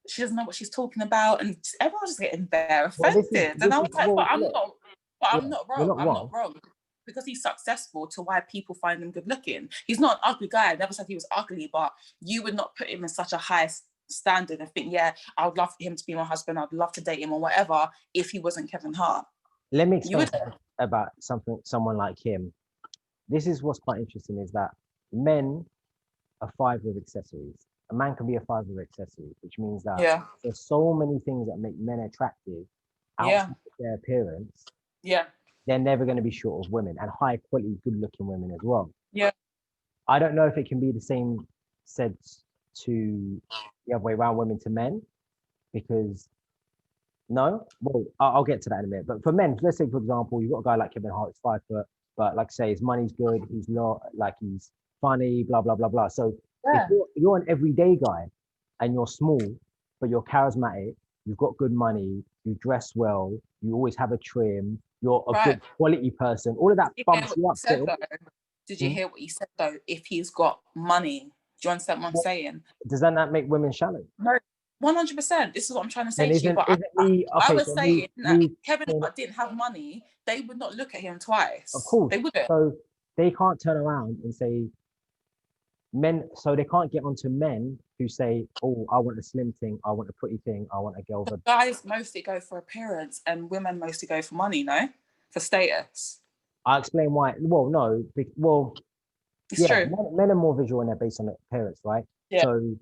she doesn't know what she's talking about," and everyone was just getting very offended. And I was like, "But I'm not. But I'm not wrong. I'm not wrong." Because he's successful, to why people find him good looking. He's not an ugly guy. I never said he was ugly, but you would not put him in such a high standard and think, yeah, I would love him to be my husband. I'd love to date him or whatever if he wasn't Kevin Hart. Let me explain about someone like him. This is what's quite interesting, is that men are five with accessories. A man can be a five with accessories, which means that there's so many things that make men attractive outside of their appearance. Yeah. They're never going to be short of women, and high quality, good looking women as well. Yeah. I don't know if it can be the same said to the other way around, women to men, because no, well, I'll get to that in a minute. But for men, let's say, for example, you've got a guy like Kevin Hart, who's 5 foot, but like I say, his money's good, he's not, like, he's funny, blah, blah, blah, blah. So if you're an everyday guy and you're small, but you're charismatic, you've got good money, you dress well, you always have a trim, you're a good quality person, all of that bumps you up. Did you hear what he said, though? If he's got money, do you understand what I'm saying? Does that make women shallow? No. 100%. This is what I'm trying to say to you. But I was saying that if Kevin Hart didn't have money, they would not look at him twice. Of course. They wouldn't. So they can't turn around and say, so they can't get onto men who say, oh, I want a slim thing, I want a pretty thing, I want a girl. Guys mostly go for appearance and women mostly go for money, no? For status. I'll explain why. Well, no. It's true. Men are more visual and they're based on appearance, right? Yeah. So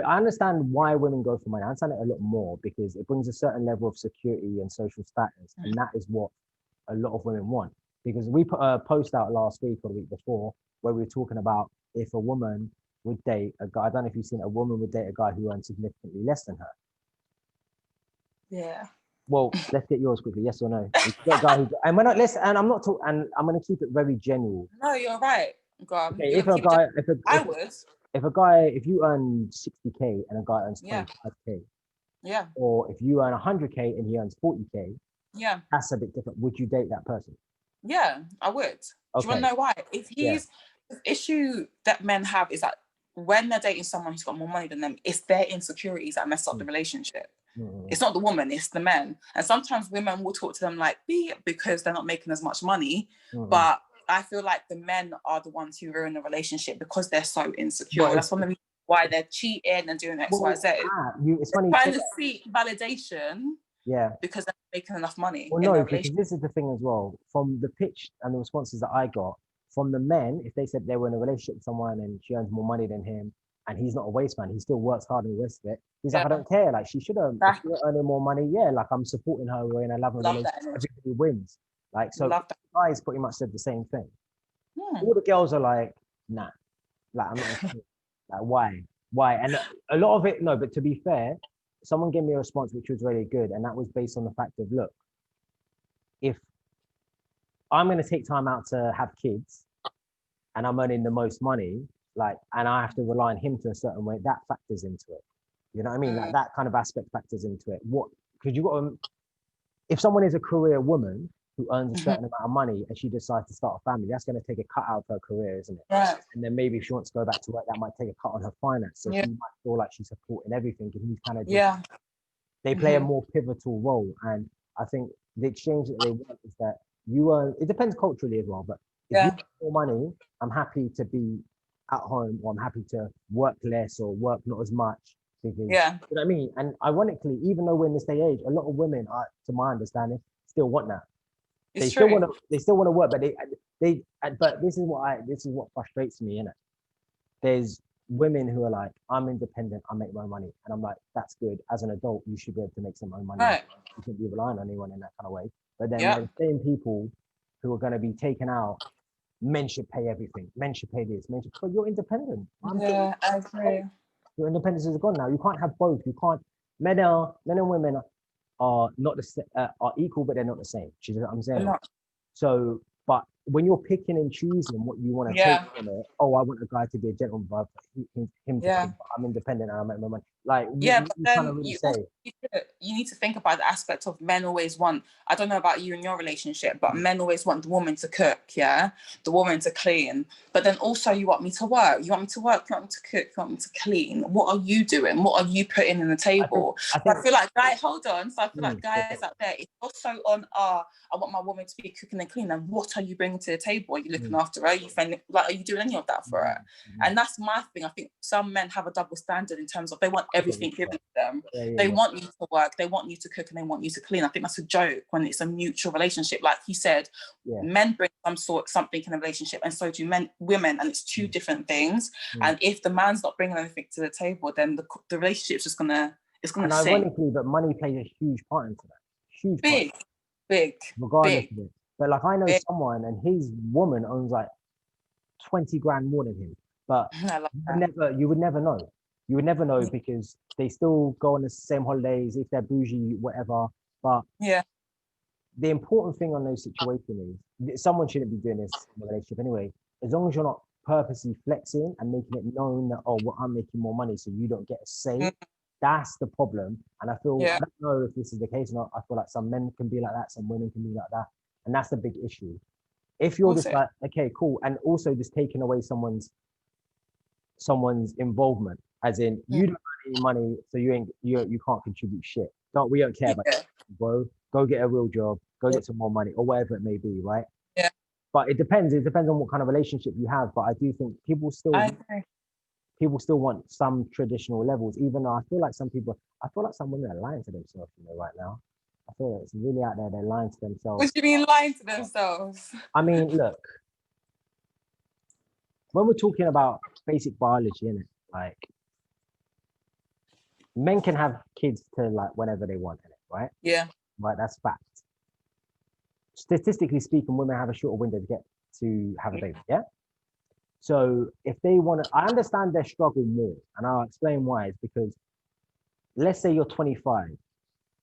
I understand why women go for money. I understand it a lot more because it brings a certain level of security and social status. And that is what a lot of women want. Because we put a post out last week or the week before where we were talking about if a woman would date a guy. I don't know if you've seen a woman would date a guy who earns significantly less than her. Yeah. Well, let's get yours quickly. Yes or no? A guy who, and when and I'm not talking, and I'm going to keep it very general. No, you're right. God, okay, if you earn 60K and a guy earns 25K, or if you earn 100K and he earns 40K, that's a bit different. Would you date that person? Yeah, I would. Okay. Do you want to know why? If the issue that men have is that when they're dating someone who's got more money than them, it's their insecurities that mess up the relationship. It's not the woman, it's the men. And sometimes women will talk to them like, because they're not making as much money. But I feel like the men are the ones who ruin the relationship because they're so insecure. That's one of the reasons why they're cheating and doing X, Y, Z. It's funny. Trying to seek validation. Yeah. Because they're making enough money. Well, no, because this is the thing as well. From the pitch and the responses that I got from the men, if they said they were in a relationship with someone and she earns more money than him, and he's not a waste man, he still works hard and the rest of it. He's like, I don't care. Like, she should have earning more money. Yeah, like, I'm supporting her. We're in a loving relationship. Everybody wins. Like, so guys pretty much said the same thing. All the girls are like, nah. Like, I'm not like, why? And a lot of it, no, but to be fair, someone gave me a response which was really good, and that was based on the fact of, look, if I'm going to take time out to have kids and I'm earning the most money, like, and I have to rely on him to a certain way, that factors into it. You know what I mean? Like that kind of aspect factors into it. Because you got to, if someone is a career woman who earns a certain amount of money and she decides to start a family, that's going to take a cut out of her career, isn't it? Right. And then maybe if she wants to go back to work, that might take a cut on her finance. So she might feel like she's supporting everything, and he's kind of just, they play a more pivotal role. And I think the exchange that they want is that you earn, it depends culturally as well, but if you have more money, I'm happy to be at home, or I'm happy to work less or work not as much. Because, you know what I mean? And ironically, even though we're in this day age, a lot of women, to my understanding, still want that. They still want to work, but but this is what frustrates me, innit? There's women who are like, I'm independent, I make my money. And I'm like, that's good. As an adult, you should be able to make some own money. Right. You shouldn't be relying on anyone in that kind of way. But then there's the same people who are going to be taken out. Men should pay everything. Men should pay this. Men should, but you're independent. I agree. Your independence is gone now. You can't have both. You can't. Men and women are not are equal, but they're not the same. You know what I'm saying? So, but when you're picking and choosing what you want to take from it, I want a guy to be a gentleman, but him to think, I'm independent and I make my money. Like, but then you need to think about the aspect of men always want, I don't know about you and your relationship, but men always want the woman to cook, the woman to clean. But then also you want me to work. You want me to work, you want me to cook, you want me to clean. What are you doing? What are you putting in the table? I feel like guys, hold on. So I feel like guys out there, it's also on I want my woman to be cooking and clean. And what are you bringing to the table? Are you looking after her? Are you are you doing any of that for her? And that's my thing. I think some men have a double standard in terms of they want everything given to them. They want you to work, they want you to cook, and they want you to clean. I think that's a joke when it's a mutual relationship. Like you said, men bring something in a relationship, and so do women, and it's two different things. And if the man's not bringing anything to the table, then the relationship's just gonna sink. Ironically, but money plays a huge part into that. Big. Regardless of it. But like I know someone, and his woman owns like 20 grand more than him. But you would never know. You would never know because they still go on the same holidays, if they're bougie, whatever. But the important thing on those situations is someone shouldn't be doing this in a relationship anyway. As long as you're not purposely flexing and making it known that, I'm making more money, so you don't get a say. That's the problem. And I feel, I don't know if this is the case or not. I feel like some men can be like that, some women can be like that. And that's the big issue. If you're just like, okay, cool. And also just taking away someone's involvement, as in you don't earn any money, so you can't contribute shit. We don't care about it, bro. Go get a real job, go get some more money, or whatever it may be, right? Yeah. But it depends on what kind of relationship you have. But I do think people still want some traditional levels, even though I feel like some women are lying to themselves, right now. I feel like it's really out there, they're lying to themselves. What do you mean lying to themselves? I mean, look, when we're talking about basic biology, innit, like, men can have kids to like whenever they want, innit, right? Yeah. Right, that's fact. Statistically speaking, women have a shorter window to have a baby, yeah? So if they want to, I understand their struggle more, and I'll explain why. It's because, let's say you're 25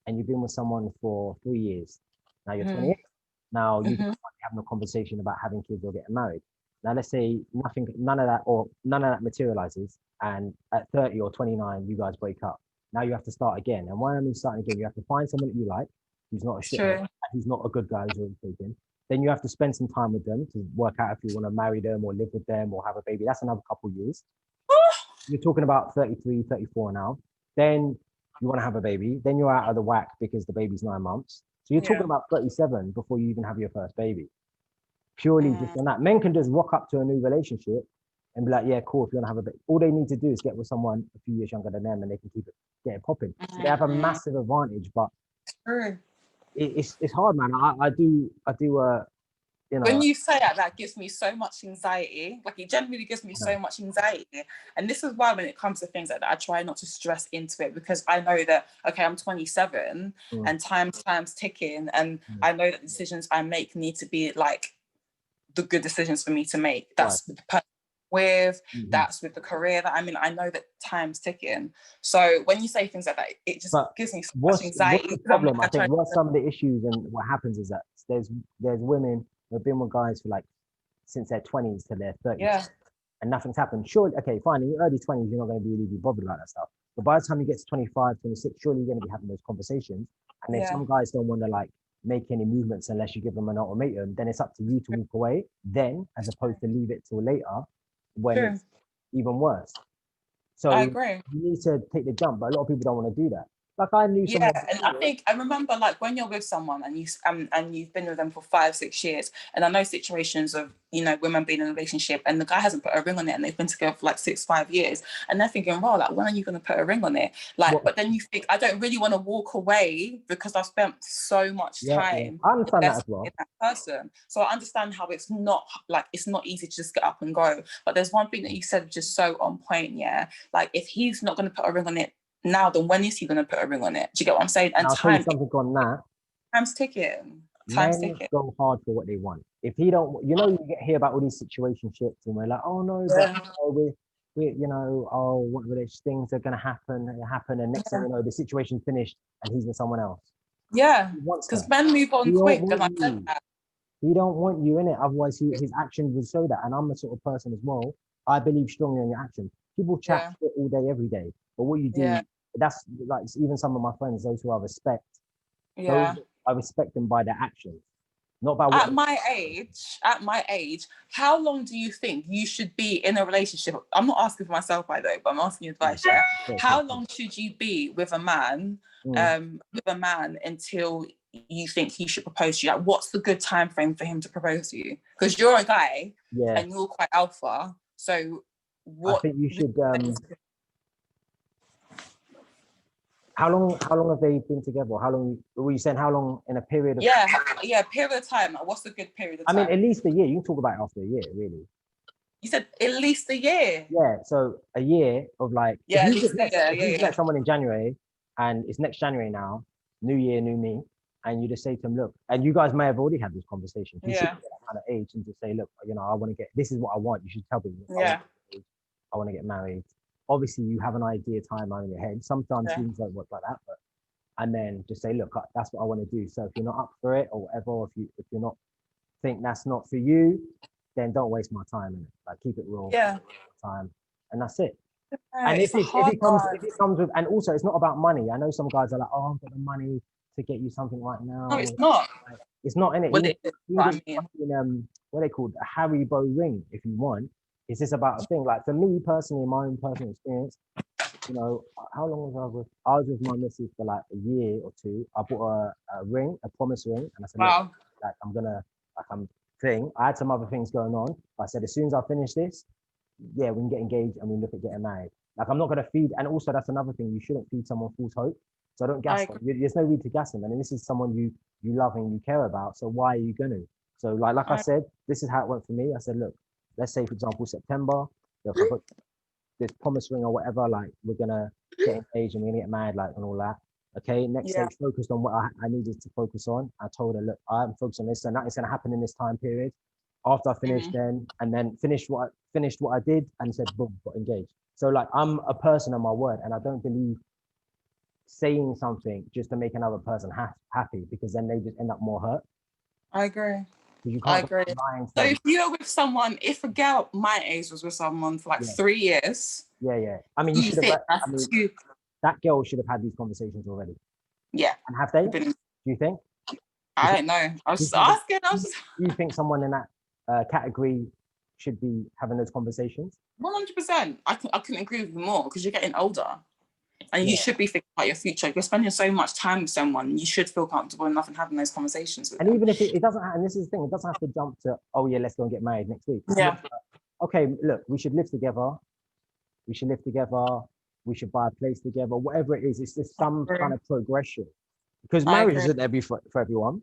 and you've been with someone for 3 years. Now you're 28. Now you can start having a conversation about having kids or getting married. Now let's say none of that materializes, and at 30 or 29 you guys break up. Now you have to start again. And when I mean starting again, you have to find someone that you like, who's not a shithead, who's not a good guy, who's already taken. Then you have to spend some time with them to work out if you want to marry them or live with them or have a baby. That's another couple of years. You're talking about 33, 34 now. Then you want to have a baby. Then you're out of the whack because the baby's 9 months. So you're talking about 37 before you even have your first baby. Purely just on that. Men can just rock up to a new relationship and be like, yeah, cool, if you want to have a baby. All they need to do is get with someone a few years younger than them, and they can get it popping. So they have a massive advantage, but it's hard, man. I do When you say that gives me so much anxiety. Like, it genuinely gives me so much anxiety. And this is why when it comes to things like that, I try not to stress into it, because I know that, okay, I'm 27 and time's ticking, and I know that the decisions I make need to be like the good decisions for me to make. That's with the person with, that's with the career that I'm in. I know that time's ticking. So when you say things like that, it just gives me so much anxiety. What's the problem? I think what some of the issues and what happens is that there's women We've been with guys for like since their 20s to their 30s. Yeah. And nothing's happened. Surely, okay, fine. In your early 20s, you're not going to really be bothered about that stuff. But by the time you get to 25, 26, surely you're going to be having those conversations. And if some guys don't want to like make any movements unless you give them an ultimatum, then it's up to you to walk away then, as opposed to leave it till later when it's even worse. So I agree. you need to take the jump, but a lot of people don't want to do that. Like I knew someone. Yeah, and I remember like when you're with someone and you've been with them for 5-6 years, and I know situations of, you know, women being in a relationship and the guy hasn't put a ring on it and they've been together for like 6-5 years, and they're thinking, well, like when are you going to put a ring on it? Like, but then you think, I don't really want to walk away because I've spent so much time I understand that as well. in that person. So I understand how it's not easy to just get up and go. But there's one thing that you said just so on point, like if he's not going to put a ring on it now, then when is he going to put a ring on it? Do you get what I'm saying? And I'll tell you something on that. Time's ticking. Men go hard for what they want. If he don't, you know, you hear about all these situationships and we're like, oh no, but we you know, oh, what were these things are going to happen, and next thing you know, the situation's finished and he's with someone else. Yeah, because men move on quick. And I said that. He don't want you in it, otherwise his actions will show that. And I'm the sort of person as well, I believe strongly in your actions. People chat shit all day, every day. But what you do, that's like even some of my friends, those who I respect, I respect them by their actions, not by what. At my age, how long do you think you should be in a relationship? I'm not asking for myself, by the way, but I'm asking you advice. How long should you be with a man, until you think he should propose to you? Like, what's the good time frame for him to propose to you? Because you're a guy and you're quite alpha, so what? I think you should. How long have they been together? How long were you saying? How long in a period of period of time? What's the good period of time? I mean, at least a year. You can talk about it after a year, really. You said at least a year. Yeah, so a year of like if you met someone in January and it's next January now, new year, new me, and you just say to them, look, and you guys may have already had this conversation. You should get that kind of age and just say, look, you know, I want to get, this is what I want. You should tell me. I want to get married. Obviously, you have an idea timeline in your head. Sometimes things don't work like that, and then just say, look, that's what I want to do. So if you're not up for it or whatever, or if you're not think that's not for you, then don't waste my time in it. Like keep it real. Time, and that's it. And if it comes with, and also it's not about money. I know some guys are like, oh, I've got the money to get you something right now. No, it's not. Like, it's not in it. What are they called? A Haribo ring, if you want. Is this about a thing? Like for me personally, in my own personal experience, you know, how long was I was with my missus for like a year or two. I bought a ring, a promise ring, and I said, wow, like I'm thing. I had some other things going on. But I said, as soon as I finish this, we can get engaged and we look at getting married. Like I'm not gonna feed, and also that's another thing, you shouldn't feed someone false hope. So don't gas them. There's no need to gas them. And this is someone you love and you care about. So why are you gonna? So like I said, this is how it went for me. I said, look, let's say, for example, September, this promise ring or whatever, like we're gonna get engaged and we're gonna get married, like, and all that. Okay, next stage, focused on what I needed to focus on. I told her, look, I'm focused on this, and that is gonna happen in this time period. After I finished, finished what I did, and said, boom, got engaged. So like, I'm a person of my word, and I don't believe saying something just to make another person happy, because then they just end up more hurt. I agree. I agree. So if you're with someone, if a girl my age was with someone for like 3 years. I mean, you should have. That girl should have had these conversations already. Yeah. And have they? Do you think? I don't know. I was just asking. Do you think someone in that category should be having those conversations? 100%. I couldn't agree with you more, because you're getting older. And you should be thinking about your future. If you're spending so much time with someone, you should feel comfortable enough in having those conversations with them. Even if it doesn't, and this is the thing, it doesn't have to jump to, oh yeah, let's go and get married next week. Okay, look, we should live together. We should buy a place together. Whatever it is, it's just some kind of progression. Because marriage isn't there for everyone.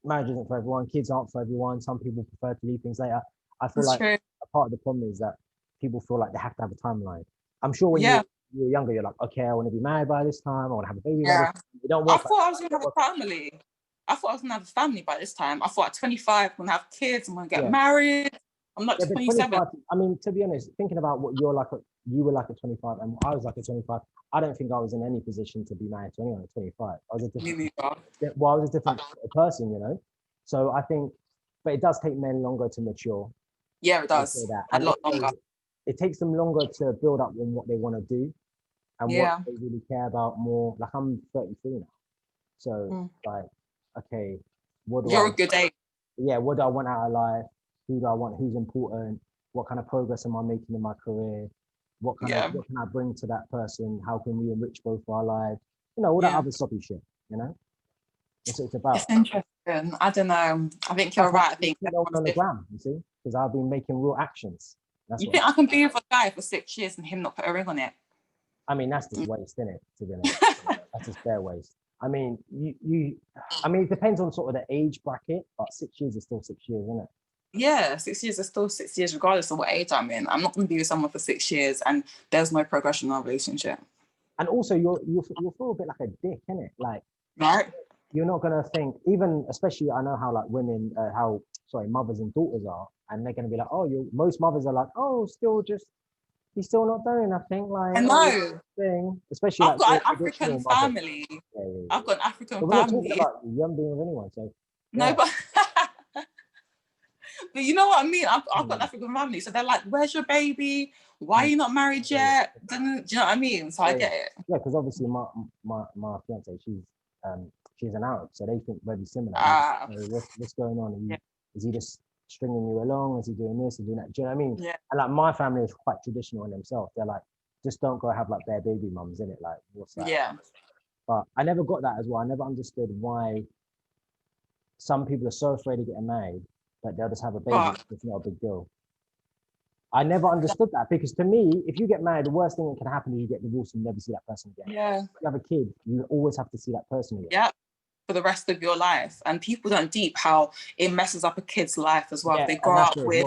Marriage isn't for everyone. Kids aren't for everyone. Some people prefer to leave things later. I feel like a part of the problem is that people feel like they have to have a timeline. I'm sure when you're younger, you're like, okay, I want to be married by this time. I want to have a baby by this time. It don't work. I thought I was going to have a family. I thought I was going to have a family by this time. I thought at 25, I'm going to have kids. I'm going to get married. I'm not 27. I mean, to be honest, thinking about what you were like at 25 and I was like at 25, I don't think I was in any position to be married to anyone at 25. I was a different person, you know? So I think but it does take men longer to mature. Yeah, it does. A lot longer. It takes them longer to build up on what they want to do and what they really care about more. Like I'm 33 now. So like, okay, You're a good age. Yeah, what do I want out of life? Who do I want? Who's important? What kind of progress am I making in my career? What can I bring to that person? How can we enrich both our lives? You know, all that other soppy shit, you know? That's what it's about. It's interesting. I don't know. I think you're right. I think no one on the gram, you see? Because I've been making real actions. You think I can be with a guy for 6 years and him not put a ring on it? I mean, that's just waste, isn't it? To be honest. That's just fair waste. I mean, I mean, it depends on sort of the age bracket, but 6 years is still 6 years, isn't it? Yeah, 6 years is still 6 years, regardless of what age I'm in. I'm not going to be with someone for 6 years and there's no progression in our relationship. And also, you'll feel a bit like a dick, innit? Like, right? You're not going to think, even, especially, I know how like women, mothers and daughters are, and they're going to be like, oh, most mothers are like, oh, he's still not doing nothing. Like, I know. Thing. Especially I've got an African family. Yeah. I've got an African family. We're not talking about you haven't been with anyone, so. Yeah. No, but but you know what I mean? I've got an African family, so they're like, where's your baby? Why are you not married yet? Do you know what I mean? So I get it. Yeah, because obviously my fiance, she's an Arab, so they think very similar. What's going on? Is he just stringing you along? Is he doing this and doing that? Do you know what I mean? Yeah. And like my family is quite traditional in themselves. They're like, just don't go have like bare baby mums in it. Like, what's that? Yeah. But I never got that as well. I never understood why some people are so afraid of getting married that they'll just have a baby. It's not a big deal. I never understood that, because to me, if you get married, the worst thing that can happen is you get divorced and never see that person again. Yeah. If you have a kid, you always have to see that person again. Yeah. For the rest of your life. And people don't deep how it messes up a kid's life as well. Yeah, if they grow up with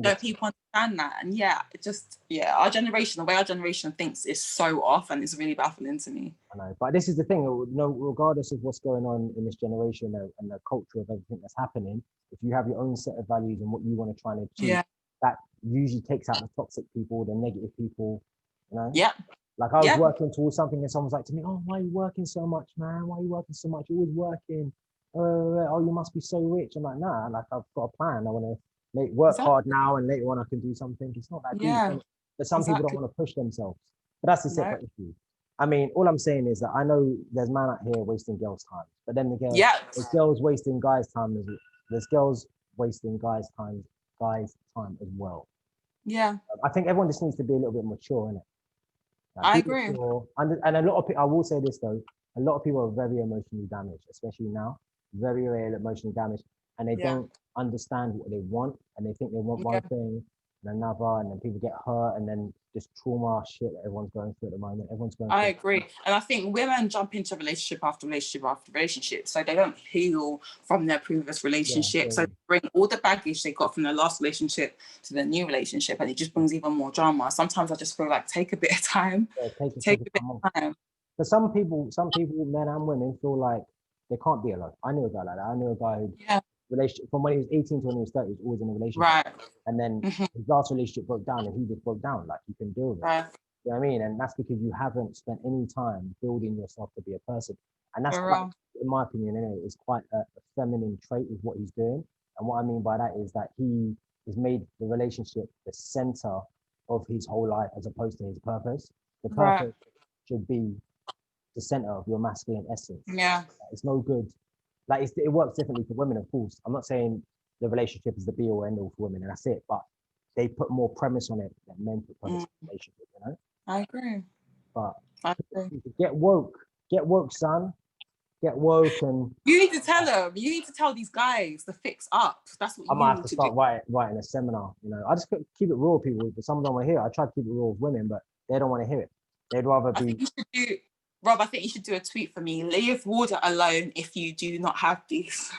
don't people understand that. And our generation, the way our generation thinks is so off, and it's really baffling to me. I know, but this is the thing, regardless of what's going on in this generation and the culture of everything that's happening, if you have your own set of values and what you want to try and achieve, that usually takes out the toxic people, the negative people, you know? Yeah. Like I was working towards something and someone's like to me, oh, why are you working so much, man? Why are you working so much? You're always working. Oh, you must be so rich. I'm like, nah, like I've got a plan. I want to work hard now and later on I can do something. It's not that deep. But some people don't want to push themselves. But that's a separate issue. I mean, all I'm saying is that I know there's man out here wasting girls' time. But then again, there's girls wasting guys' time as well. There's girls wasting guys' time as well. Yeah. I think everyone just needs to be a little bit mature, innit? I agree. And a lot of people, I will say this though, a lot of people are very emotionally damaged, especially now, very, very emotionally damaged, and they don't understand what they want, and they think they want one thing and another, and then people get hurt, and then just trauma shit that everyone's going through at the moment. I agree. And I think women jump into relationship after relationship after relationship, so they don't heal from their previous relationship. So they bring all the baggage they got from their last relationship to their new relationship, and it just brings even more drama. Sometimes I just feel like take a bit of time. Take a bit of time. But some people, men and women, feel like they can't be alone. I knew a guy like that. I knew a guy who relationship from when he was 18 to when he was 30, he was always in a relationship. Right. And then his last relationship broke down and he just broke down. Like, you can deal with it. Right. You know what I mean? And that's because you haven't spent any time building yourself to be a person. And that's quite, in my opinion, anyway, is quite a feminine trait is what he's doing. And what I mean by that is that he has made the relationship the center of his whole life as opposed to his purpose. The purpose should be the center of your masculine essence. Yeah. It's no good. Like, it works differently for women, of course. I'm not saying the relationship is the be all end all for women, and that's it. But they put more premise on it than men put premise on the relationship, you know? I agree. But get woke, son. Get woke, and you need to tell them. You need to tell these guys to fix up. That's what I might have to start writing a seminar. You know, I just keep it raw, with people. But some don't want to hear it. I try to keep it raw with women, but they don't want to hear it. They'd rather be. Rob, I think you should do a tweet for me. Leave Wardah alone if you do not have these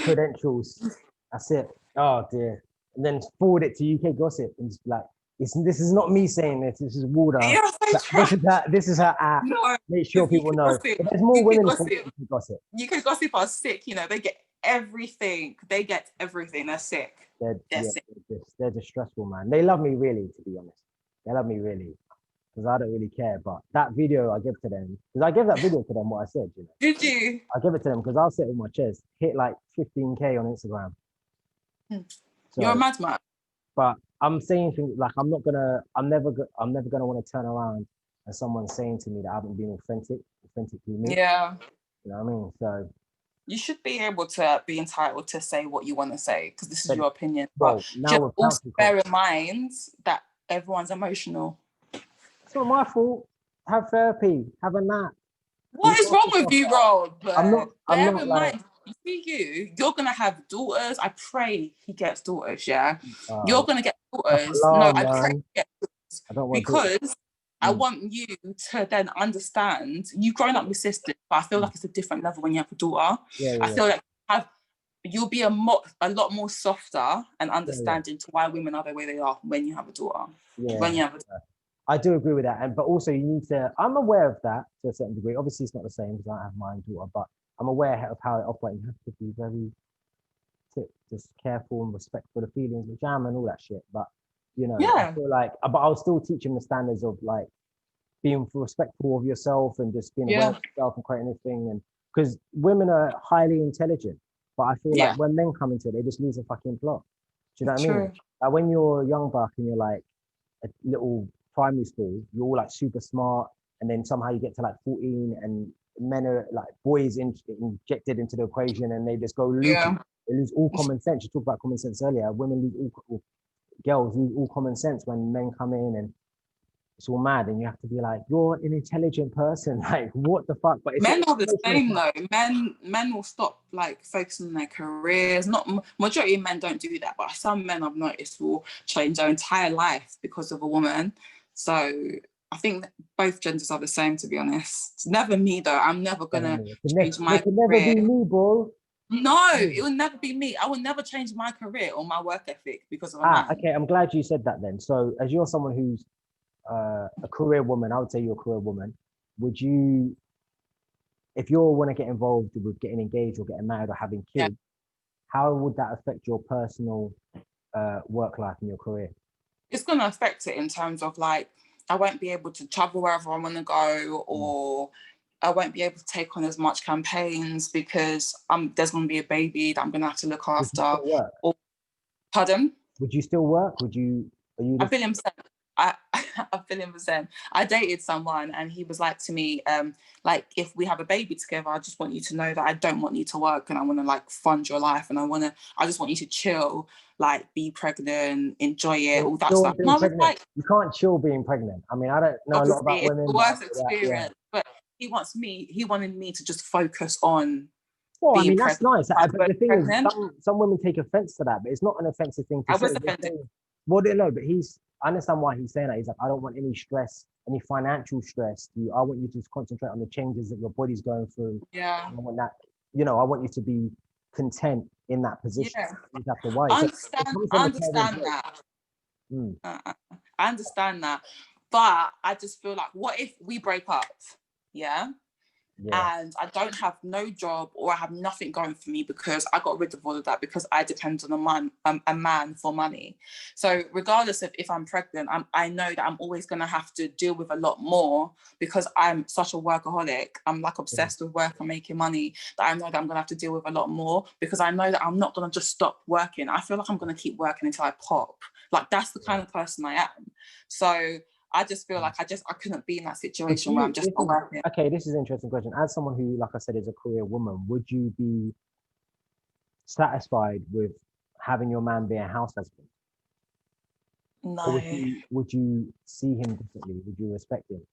credentials. That's it. Oh dear. And then forward it to UK Gossip and just be like, this is not me saying this. This is Wardah. This is her app. No, make sure people know. There's more women in Gossip. UK Gossip are sick. You know, they get everything. They're sick. They're sick. They're just stressful, man. They love me really, to be honest. They love me really. Because I don't really care, but that video I give to them, because I gave that video to them what I said, you know. Did you? I give it to them because I'll sit with my chest, hit like 15K on Instagram. So, You're a madman. but I'm saying things like I'm never gonna want to turn around and someone's saying to me that I haven't been authentically me. Yeah. You know what I mean? So you should be able to be entitled to say what you want to say because this is your opinion. Well, but now just with also council bear in mind that everyone's emotional. It's not my fault. Have therapy. Have a nap. What is wrong with you, Rob? I'm not Bear in like. mind, you're gonna have daughters. I pray he gets daughters. Yeah, you're gonna get daughters. No, I pray he gets daughters I don't want because I want you to then understand. You've grown up with sisters, but I feel like it's a different level when you have a daughter. I feel like you'll be a lot more softer and understanding to why women are the way they are when you have a daughter. When you have a daughter. I do agree with that, but also you need to. I'm aware of that to a certain degree. Obviously, it's not the same because I have my own daughter, but I'm aware of how it operates. You have to be very just careful and respectful of the feelings of jam and all that shit. But I feel like, but I'll still teach him the standards of like being respectful of yourself and just being aware of yourself and creating this thing. And because women are highly intelligent, but I feel like when men come into it, they just lose a fucking plot. Do you know what I mean? Like when you're a young buck and you're like a little primary school, you're all like super smart, and then somehow you get to like 14 and men are like boys injected into the equation and they just go loopy. They lose all common sense. You talked about common sense earlier. Women lose girls lose all common sense when men come in, and it's all mad, and you have to be like, you're an intelligent person. Like, what the fuck? But it's men are the same though. Men will stop like focusing on their careers. Not majority of men don't do that, but some men I've noticed will change their entire life because of a woman. So I think both genders are the same, to be honest. It's never me though. I'm never gonna change my career. It can never be me, bro. No, it will never be me. I will never change my career or my work ethic because of a man. Okay, I'm glad you said that then. So as you're someone who's a career woman, I would say you're a career woman. Would you, if you want to get involved with getting engaged or getting married or having kids, how would that affect your personal work life and your career? It's going to affect it in terms of like, I won't be able to travel wherever I want to go, or I won't be able to take on as much campaigns because there's going to be a baby that I'm going to have to look after. Would you still work? Pardon? Would you still work? Would you? Are you? I feel him. I feel him. I dated someone and he was like to me, like, if we have a baby together, I just want you to know that I don't want you to work and I want to like fund your life and I just want you to chill, like be pregnant, enjoy it, all that stuff. And I was like, you can't chill being pregnant. I mean, I don't know a lot about women. It's the worst experience, but he wanted me to just focus on. Well, I mean, that's nice. But the thing is, some women take offense to that, but it's not an offensive thing to say. I was offended. Well, no, but I understand why he's saying that. He's like, I don't want any stress, any financial stress. I want you to just concentrate on the changes that your body's going through. Yeah. I want that, I want you to be content in that position. Yeah. You have to worry. I understand that. I understand that. But I just feel like, what if we break up? Yeah. And I don't have no job or I have nothing going for me because I got rid of all of that because I depend on a man for money. So regardless of if I'm pregnant, I know that I'm always going to have to deal with a lot more because I'm such a workaholic. I'm like obsessed with work and making money, that I know that I'm going to have to deal with a lot more because I know that I'm not going to just stop working. I feel like I'm going to keep working until I pop. Like that's the kind of person I am. So I just feel like I couldn't be in that situation where I'm just not working. Okay, this is an interesting question. As someone who, like I said, is a career woman, would you be satisfied with having your man be a house husband? No. Or would you see him differently? Would you respect him?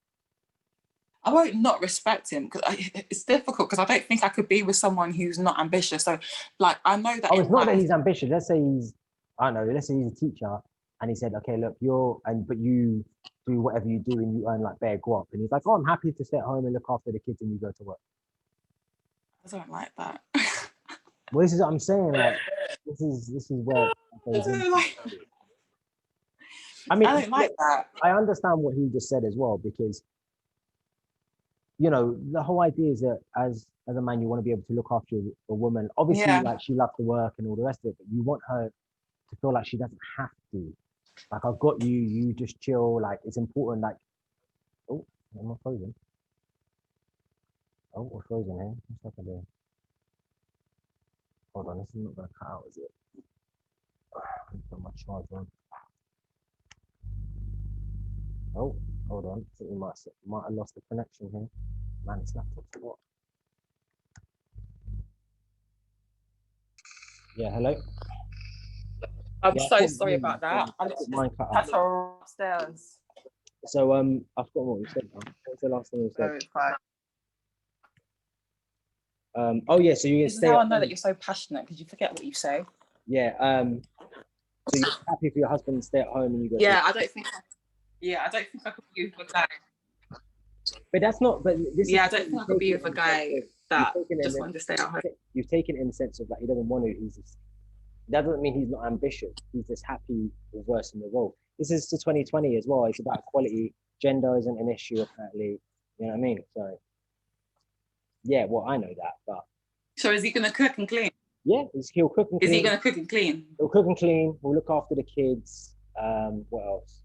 I won't not respect him because it's difficult because I don't think I could be with someone who's not ambitious. So, like, I know that. Oh, it's not that he's ambitious. Let's say he's a teacher, and he said, "Okay, look, but you do whatever you do, and you earn like bare guap." And he's like, "Oh, I'm happy to stay at home and look after the kids, and you go to work." I don't like that. Well, this is what I'm saying. Like, this is where. I mean, I don't like that. I understand what he just said as well because, the whole idea is that as a man, you want to be able to look after a woman. Obviously, like she loves to work and all the rest of it, but you want her to feel like she doesn't have to. Like, I've got you, you just chill. Like, it's important. Like, oh, am I frozen? Oh, we're frozen here. What's happening? Hold on, this is not going to cut out, is it? Put my charger on. Oh, hold on. I think we might have lost the connection here. Man, this laptop's what? Yeah, hello. I'm so sorry about that. I just had to run upstairs. So I've forgotten what we said now. What was the last thing we said? Oh, it's fine. Oh yeah, so you're This is how I know that you're so passionate, because you forget what you say. Yeah. So you're happy for your husband to stay at home and you go. Yeah, I don't think I could be with a guy. But that's not. But this. Yeah, I don't think I could be with a guy that just wanted to stay at home. You've taken it in the sense of like he doesn't want to. That doesn't mean he's not ambitious. He's just happy reversing the role. This is to 2020 as well. It's about equality. Gender isn't an issue apparently. You know what I mean? So yeah, well I know that, but. So is he gonna cook and clean? Yeah, he'll cook and clean. Is he gonna cook and clean? He'll cook and clean. He'll look after the kids. What else?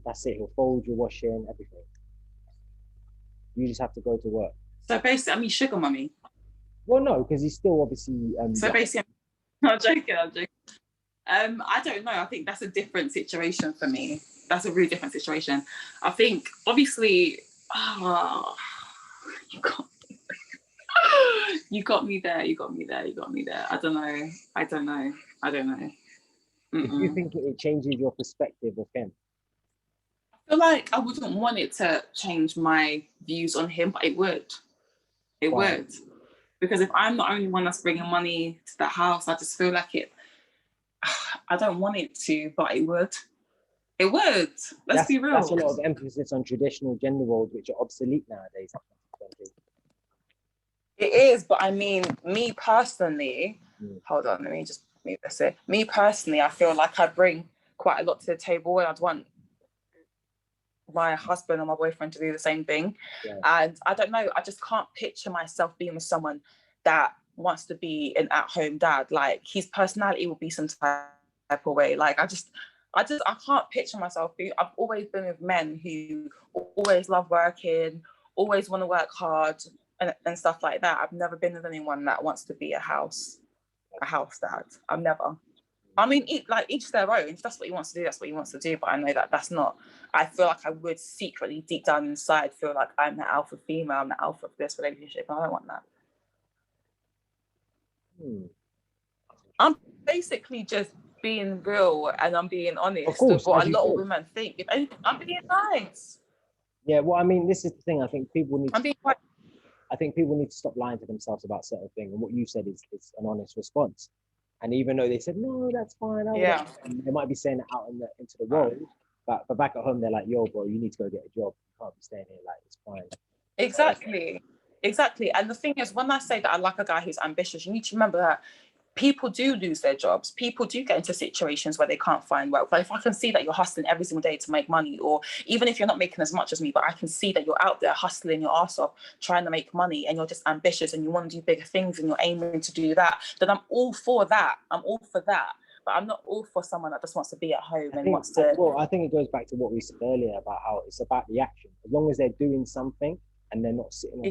That's it. He'll fold your washing, everything. You just have to go to work. So basically, I mean, sugar mummy. Well, no, because he's still obviously. So basically, I'm joking. I don't know. I think that's a different situation for me. That's a really different situation. I think, obviously, you got me there. I don't know. Do you think it changes your perspective of him? I feel like I wouldn't want it to change my views on him, but it would. It would. Because if I'm the only one that's bringing money to the house, I just feel like it. I don't want it to, but it would. It would. Let's be real. That's a lot of emphasis on traditional gender roles, which are obsolete nowadays. It is, but I mean, me personally, hold on, let me just move this in. Me personally, I feel like I bring quite a lot to the table, and I'd want my husband or my boyfriend to do the same thing. Yeah. And I don't know, I just can't picture myself being with someone that wants to be an at-home dad. Like, his personality will be some type of way. Like, I can't picture myself being. I've always been with men who always love working, always want to work hard and stuff like that. I've never been with anyone that wants to be a house dad. I've never. I mean, each their own. If that's what he wants to do, that's what he wants to do. But I know that that's not. I feel like I would secretly, deep down inside, feel like I'm the alpha female, I'm the alpha of this relationship, and I don't want that. I'm basically just being real and I'm being honest with what a lot of women think. If anything, I'm being nice. Yeah, well, I mean, this is the thing. I think people need. I think people need to stop lying to themselves about certain things. And what you said is an honest response. And even though they said, no, that's fine. They might be saying it out into the world. But back at home, they're like, yo, bro, you need to go get a job. You can't be staying here. Like, it's fine. Exactly. And the thing is, when I say that I like a guy who's ambitious, you need to remember that people do lose their jobs. People do get into situations where they can't find work. But if I can see that you're hustling every single day to make money, or even if you're not making as much as me, but I can see that you're out there hustling your ass off, trying to make money, and you're just ambitious and you want to do bigger things and you're aiming to do that, then I'm all for that. But I'm not all for someone that just wants to be at home wants to. Well, I think it goes back to what we said earlier about how it's about the action. As long as they're doing something and they're not sitting on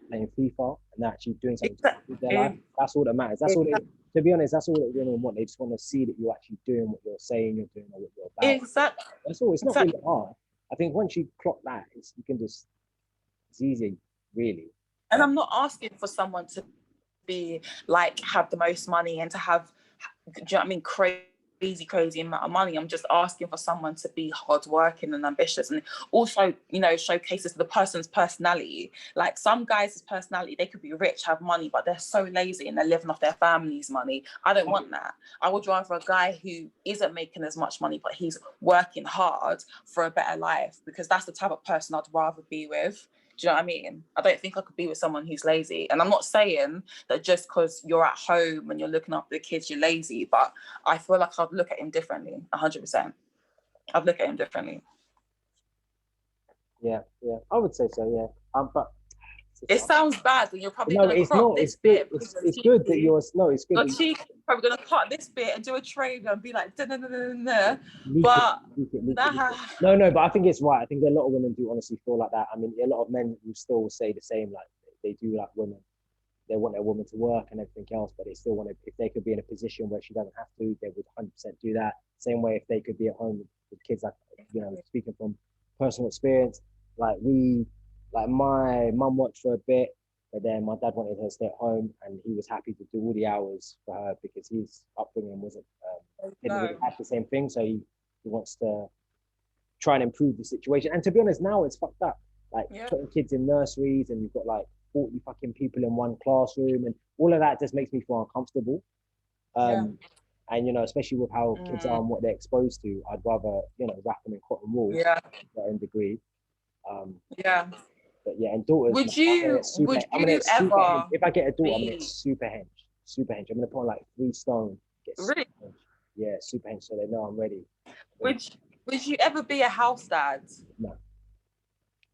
playing FIFA and they're actually doing something with their life, that's all that matters. That's all. To be honest, that's all that women want. They just want to see that you're actually doing what you're saying you're doing or what you're about. Exactly. That's all. It's not really hard. I think once you clock that, it's easy, really. And I'm not asking for someone to be like, have the most money and to have, do you know what I mean, crazy amount of money. I'm just asking for someone to be hardworking and ambitious, and also, showcases the person's personality. Like, some guys' personality, they could be rich, have money, but they're so lazy and they're living off their family's money. I don't want that. I would rather a guy who isn't making as much money, but he's working hard for a better life, because that's the type of person I'd rather be with. Do you know what I mean? I don't think I could be with someone who's lazy. And I'm not saying that just because you're at home and you're looking after the kids, you're lazy, but I feel like I'd look at him differently, 100%. I'd look at him differently. Yeah, I would say so, yeah. But it sounds bad, and you're probably going to crop this bit. It's good that you're... No, it's good. You're probably going to cut this bit and do a trailer and be like, da-da-da-da-da. But... No, but I think it's right. I think a lot of women do honestly feel like that. I mean, a lot of men will still say the same, like, they do like women. they want their woman to work and everything else, but they still want to, if they could be in a position where she doesn't have to, they would 100% do that. Same way if they could be at home with kids, like, you know, speaking from personal experience, like my mum worked for a bit, but then my dad wanted her to stay at home, and he was happy to do all the hours for her because his upbringing wasn't, didn't really have the same thing. So he wants to try and improve the situation. And to be honest, now it's fucked up. Like putting kids in nurseries, and you've got like 40 fucking people in one classroom, and all of that just makes me feel uncomfortable. And, you know, especially with how kids are and what they're exposed to, I'd rather, you know, wrap them in cotton wool to a certain degree. But yeah, and daughters. Would you ever? If I get a daughter, I'm gonna get super hench. Super hench. I'm gonna put on like 3 stone. Really? Yeah, super hench, so they know I'm ready. Would you ever be a house dad? No.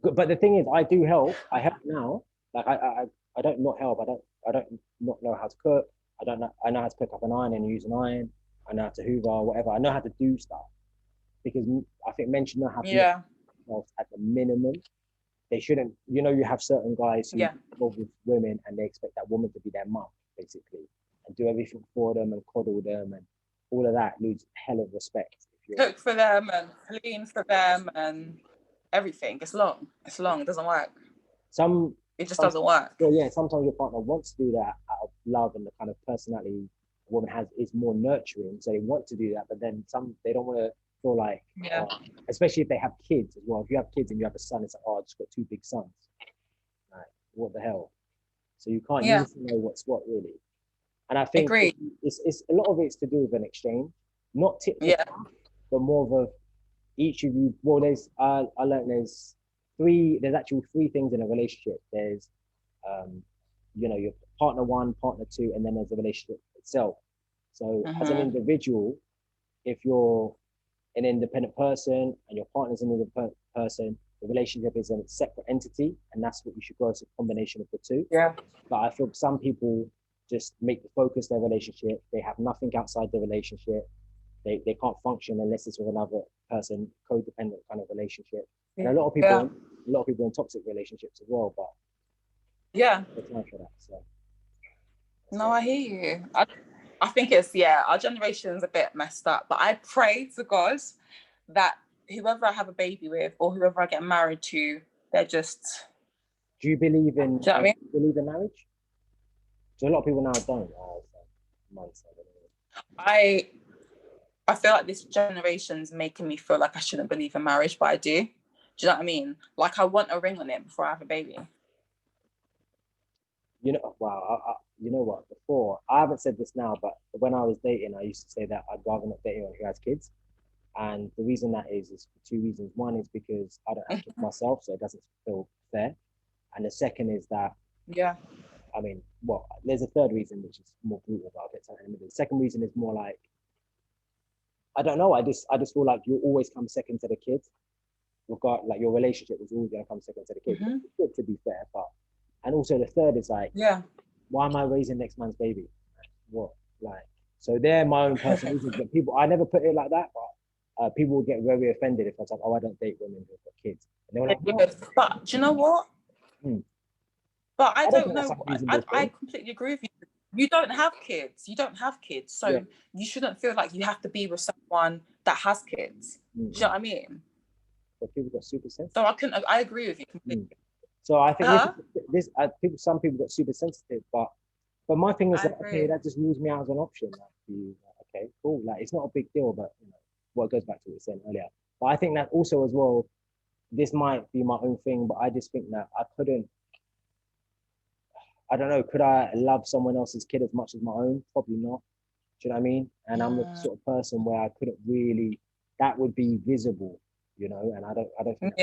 But the thing is, I do help. I help now. Like I don't not help. I don't not know how to cook. I know how to pick up an iron and use an iron. I know how to hoover or whatever. I know how to do stuff, because I think men should know how to do themselves at the minimum. They shouldn't, you know, you have certain guys who involve with women and they expect that woman to be their mum, basically, and do everything for them and coddle them, and all of that loses hell of respect. Cook for them and clean for them and everything. It's long. It doesn't work. It just doesn't work. Well, yeah, sometimes your partner wants to do that out of love, and the kind of personality a woman has is more nurturing, so they want to do that, but then they don't want to feel like, especially if they have kids as well. If you have kids and you have a son, it's like, oh, I just got 2 big sons. Like, what the hell? So you can't use to know what's what, really. And I think it's a lot of it's to do with an exchange, not tip, but more of each of you. Well, I learned there's actually 3 things in a relationship. There's, you know, your partner 1, partner 2, and then there's the relationship itself. So as an individual, if you're an independent person and your partner's an independent person, the relationship is a separate entity, and that's what you should go as a combination of the 2. But I feel some people just make the focus their relationship. They have nothing outside the relationship. They can't function unless it's with another person, codependent kind of relationship. And a lot of people in toxic relationships as well, but there's time for that. So no, I hear you. I think it's our generation's a bit messed up, but I pray to God that whoever I have a baby with or whoever I get married to, they're just. Do you believe in? Do you know what I mean? Believe in marriage? So a lot of people now don't. I feel like this generation's making me feel like I shouldn't believe in marriage, but I do. Do you know what I mean? Like, I want a ring on it before I have a baby. You know, wow. You know what? Before, I haven't said this now, but when I was dating, I used to say that I'd rather not date anyone who has kids. And the reason that is for 2 reasons. One is because I don't have kids myself, so it doesn't feel fair. And the second is that, I mean, well, there's a third reason, which is more brutal, but I'll get to that in a minute. The second reason is more like, I don't know, I just feel like you'll always come second to the kids. Like your relationship is always going to come second to the kids. It's good, to be fair, but, and also the third is like, why am I raising next man's baby? What? Like, so they're my own personal reasons, but people, I never put it like that, but people will get very offended if I was like, oh, I don't date women who've got kids. And they were like, oh. But do you know what? But I don't know. I completely agree with you. You don't have kids. So you shouldn't feel like you have to be with someone that has kids. Do you know what I mean? But people got super sensitive. So I agree with you completely. So I think some people got super sensitive, but my thing is that, okay, that just rules me out as an option. Like, okay, cool. Like, it's not a big deal, but you know, it goes back to what we said earlier. But I think that also as well, this might be my own thing, but I just think that I don't know, could I love someone else's kid as much as my own? Probably not. Do you know what I mean? And I'm the sort of person where I couldn't really, that would be visible, you know, and I don't think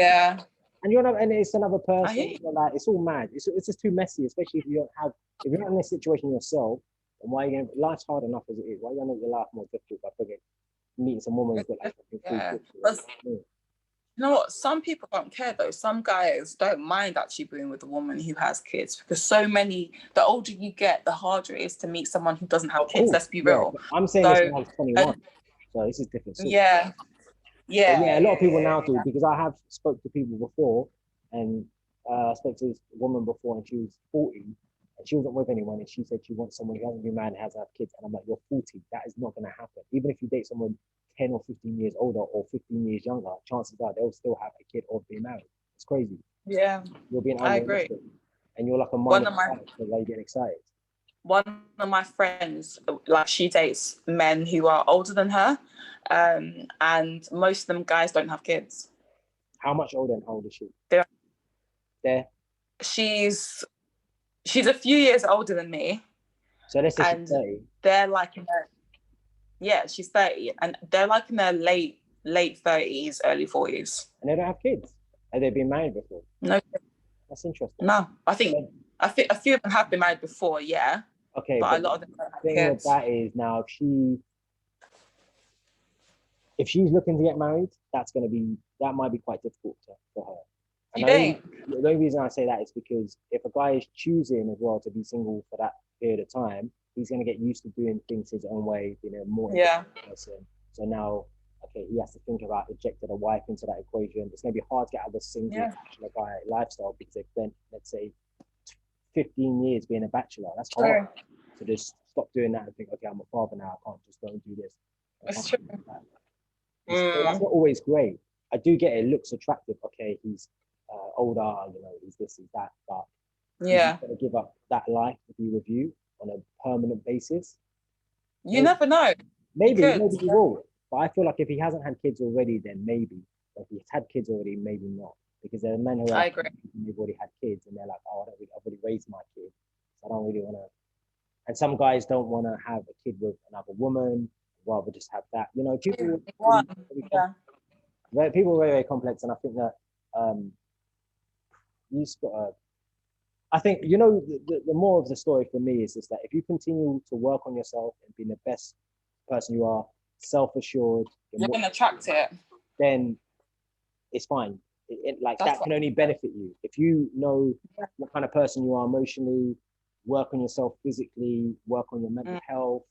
and you're not, and it's another person, like, it's all mad. It's just too messy, especially if you're not in this situation yourself, and why are you gonna, life's hard enough as it is. Why are you gonna make your life more difficult by meeting some woman who's got like You know what? Some people don't care though. Some guys don't mind actually being with a woman who has kids, because the older you get, the harder it is to meet someone who doesn't have kids. Let's be real. I'm saying this when I was 21, so this is different. A lot of people now do, because I have spoke to people before, and I spoke to this woman before, and she was 40, and and she wasn't with anyone, and she said she wants someone who hasn't been married and has had kids. And I'm like, you're 40. That is not going to happen. Even if you date someone 10 or 15 years older or 15 years younger, chances are they'll still have a kid or be married. It's crazy. Yeah, You're being I agree. And you're like a One minor of my child, so like, you're getting excited. One of my friends, like, she dates men who are older than her, and most of them guys don't have kids. How much older and how old is she? There. She's a few years older than me. So let's say she's 30. They're like in their, yeah, she's 30, and they're like in their late 30s, early 40s. And they don't have kids. Have they been married before? No. That's interesting. No, I think a few of them have been married before, yeah. Okay, but a lot of them don't have kids. That is, now if she's looking to get married, that might be quite difficult for her. And you think? The only reason I say that is because if a guy is choosing as well to be single for that period of time, he's going to get used to doing things his own way, being a more independent person. So now, okay, he has to think about ejecting a wife into that equation. It's going to be hard to get out of the single bachelor guy lifestyle because they've spent, let's say, 15 years being a bachelor. That's hard. To just stop doing that and think, okay, I'm a father now, I can't just go and do this. That's true. That's not always great. I do get it looks attractive. Okay, he's older, he's this, he's that, but he's going to give up that life to be with you on a permanent basis. You never know. Maybe he will. But I feel like if he hasn't had kids already, then maybe. But if he's had kids already, maybe not. Because there are men who they've already had kids and they're like, oh, I've already raised my kid, so I don't really want to. And some guys don't want to have a kid with another woman, rather just have that. People. People are very, very complex, and I think that you just gotta. I think the more of the story for me is just that if you continue to work on yourself and be the best person you are, self-assured, you're gonna attract it. Then it's fine. That can only benefit you if you know what kind of person you are emotionally. Work on yourself physically, work on your mental health,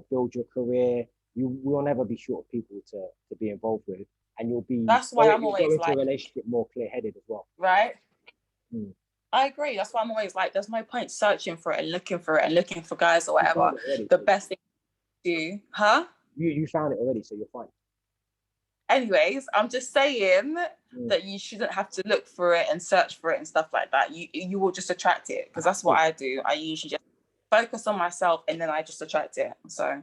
build your career. You will never be short of people to be involved with, and you'll be. That's why I'm always into a relationship more clear-headed as well. Right. I agree. That's why I'm always like, there's no point searching for it and looking for it and looking for guys or whatever. The best thing to do, huh? You found it already, so you're fine. Anyways, I'm just saying that you shouldn't have to look for it and search for it and stuff like that. You will just attract it, because that's what I do. I usually just focus on myself and then I just attract it. So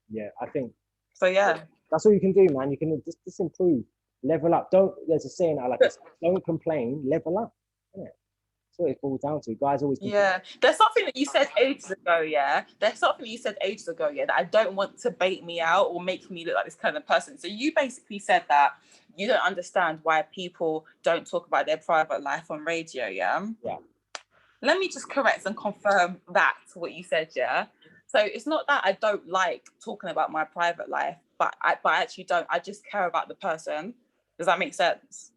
yeah, I think so. Yeah, that's all you can do, man. You can just improve, level up. There's a saying I like this: don't complain, level up. Yeah. That's what it falls down to. Guys always complain. Yeah. There's something that you said ages ago, that I don't want to bait me out or make me look like this kind of person. So you basically said that you don't understand why people don't talk about their private life on radio, yeah? Yeah. Let me just correct and confirm that, what you said, yeah? So it's not that I don't like talking about my private life, but I actually don't. I just care about the person. Does that make sense?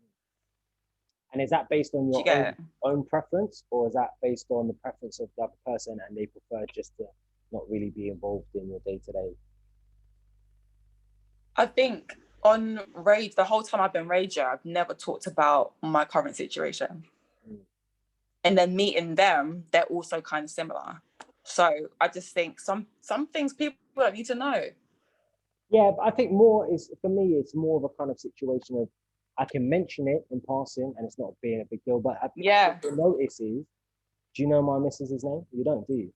And is that based on your own preference, or is that based on the preference of the other person and they prefer just to not really be involved in your day-to-day? I think on radio, the whole time I've been radio, I've never talked about my current situation. And then meeting them, they're also kind of similar. So I just think some things people don't need to know. Yeah, but I think more is, for me, it's more of a kind of situation of, I can mention it in passing and it's not being a big deal, but the notice is, do you know my missus's name? You don't, do you?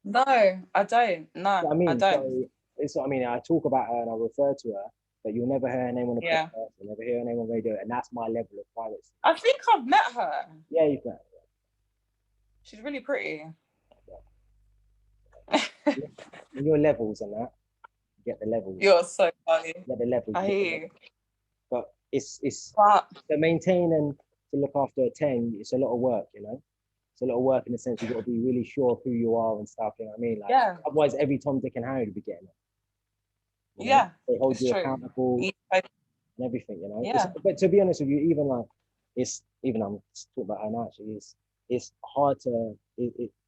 No, I don't. No, I don't. So it's what I mean. I talk about her and I refer to her, but you'll never hear her name on the podcast. You'll never hear her name on radio, and that's my level of privacy. I think I've met her. Yeah, you've met her. She's really pretty. In your levels and that, you get the levels. You're so funny. You get the levels. I hear you. But it's to maintain and to look after a 10, it's a lot of work, It's a lot of work in the sense you've got to be really sure of who you are and stuff, you know what I mean? Otherwise, every Tom, Dick and Harry would be getting it. Yeah. They hold you accountable and everything, Yeah. But to be honest with you, even I'm talking about her now, actually, it's hard to,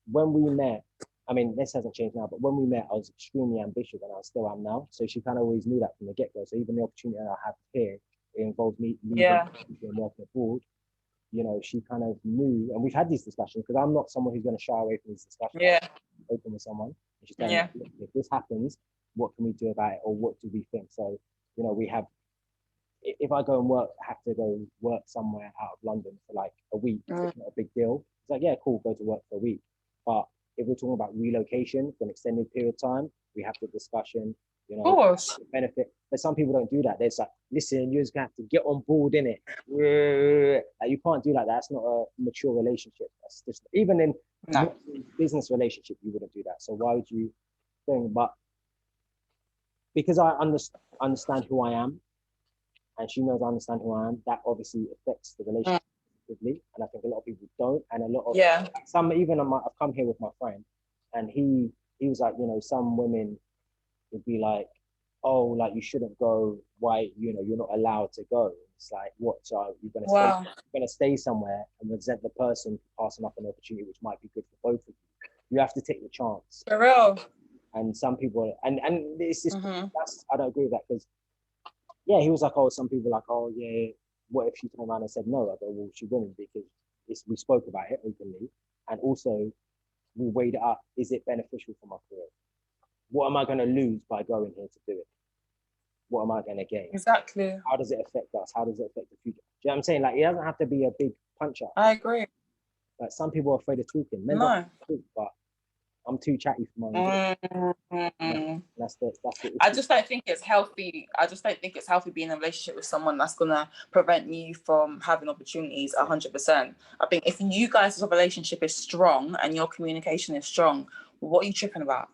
when we met, I mean, this hasn't changed now, but when we met, I was extremely ambitious and I still am now. So she kind of always knew that from the get-go. So even the opportunity that I have here, it involves me and working abroad. you know, she kind of knew, and we've had these discussions because I'm not someone who's going to shy away from these discussions. Yeah. Open with someone. And she's saying, if this happens, what can we do about it, or what do we think? So, you know, we have. If I go and work, have to go work somewhere out of London for like a week, it's not a big deal. It's like, yeah, cool, go to work for a week. But if we're talking about relocation for an extended period of time, we have the discussion, you know, of course. the benefit. But some people don't do that. They're just like, listen, you're just gonna have to get on board in it. Like, you can't do that. That's not a mature relationship. That's just, even in business relationship, you wouldn't do that. So why would you think? But because I understand who I am, and she knows I understand who I am, that obviously affects the relationship positively. And I think a lot of people don't. And a lot of some, even I've come here with my friend, and he was like, you know, some women would be like, oh, like, you shouldn't go. Why, you know, you're not allowed to go. It's like, what? So you're gonna stay somewhere and resent the person for passing up an opportunity which might be good for both of you. You have to take the chance. For real. And some people, and it's just, that's, I don't agree with that, because yeah, he was like, oh, some people are like, oh yeah, what if she turned around and said no? I go, well, she wouldn't, because we spoke about it openly, and also we weighed it up. Is it beneficial for my career? What am I going to lose by going here to do it? What am I going to gain? Exactly. How does it affect us? How does it affect the future? Do you know what I'm saying? Like, it doesn't have to be a big punch up. I agree. Like, some people are afraid of talking. Men don't talk, but I'm too chatty for my own. That's the I just don't think it's healthy. I just don't think it's healthy being in a relationship with someone that's gonna prevent you from having opportunities 100%. I think if you guys' relationship is strong and your communication is strong, what are you tripping about?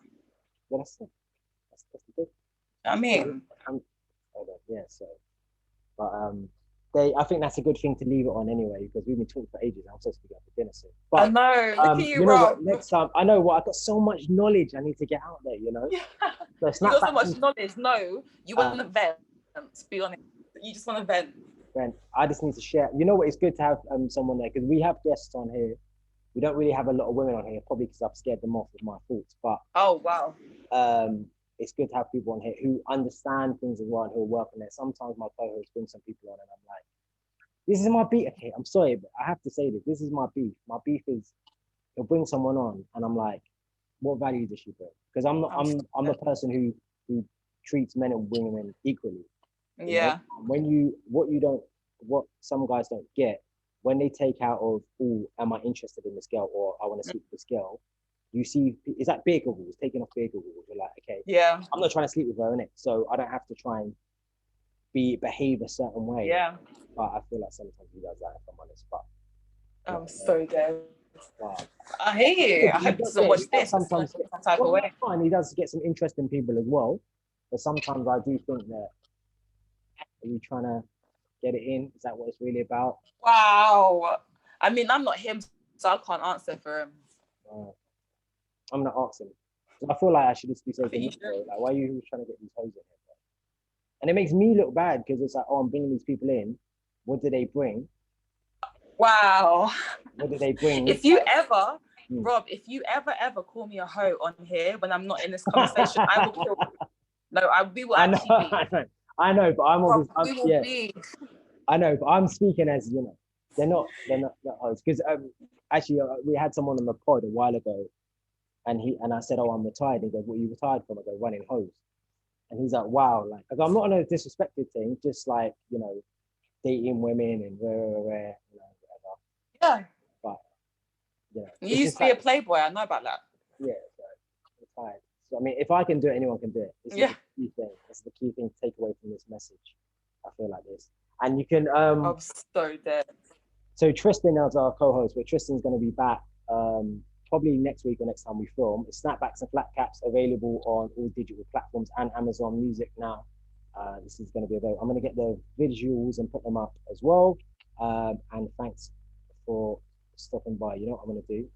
Well, that's the good. I mean, yeah. So, but I think that's a good thing to leave it on anyway, because we've been talking for ages. I'm supposed to be going for dinner soon. But, I know. Look at you, know what? Next time, I know what, I've got so much knowledge I need to get out there. You know. So you got so much knowledge. No, you want to vent. To be honest, you just want to vent. I just need to share. You know what? It's good to have someone there, because we have guests on here. We don't really have a lot of women on here, probably because I've scared them off with my thoughts. But oh wow. It's good to have people on here who understand things as well and who are working there. Sometimes my co-hosts bring some people on and I'm like, this is my beef. Okay, I'm sorry, but I have to say this. This is my beef. My beef is he'll bring someone on and I'm like, what value does she bring? Because I'm the person who treats men and women equally. Yeah. You know? What some guys don't get, when they take out of, oh, am I interested in this girl, or I want to sleep with this girl, you see, it's like beer goggles, taking off beer goggles. You're like, okay, yeah, I'm not trying to sleep with her, innit? So I don't have to try and behave a certain way. Yeah. But I feel like sometimes he does that, if I'm honest. But I'm so dead. Wow. I hear you. I hope to watch this. Sometimes type of way. Fine, he does get some interesting people as well. But sometimes I do think that, are you trying to get it in? Is that what it's really about? Wow. I mean, I'm not him, so I can't answer for him. I'm gonna ask him. I feel like I should just be saying, like, why are you trying to get these hoes in here? And it makes me look bad, because it's like, oh, I'm bringing these people in. What do they bring? Wow. What do they bring? If you ever, Rob, if you ever call me a hoe on here when I'm not in this conversation, I will kill you. No, we will actually be. I know, but I'm always. We will be. I know, but I'm speaking as, you know, they're not hoes. Because actually, we had someone on the pod a while ago, and I said, oh, I'm retired. He goes, what are you retired from? I go, running hoes. And he's like, wow, like, I'm not on a disrespected thing, just like, you know, dating women and whatever. Yeah. But yeah. You used to be a playboy. I know about that. Yeah, so retired. So I mean, if I can do it, anyone can do it. This is the key thing. This is the key thing to take away from this message. I feel like this. And you can I'm so dead. So Tristan is our co-host, but Tristan's going to be back probably next week or next time we film. It's Snapbacks and FlatCaps, available on all digital platforms and Amazon Music now. This is going to be available. I'm going to get the visuals and put them up as well. And thanks for stopping by. You know what I'm going to do?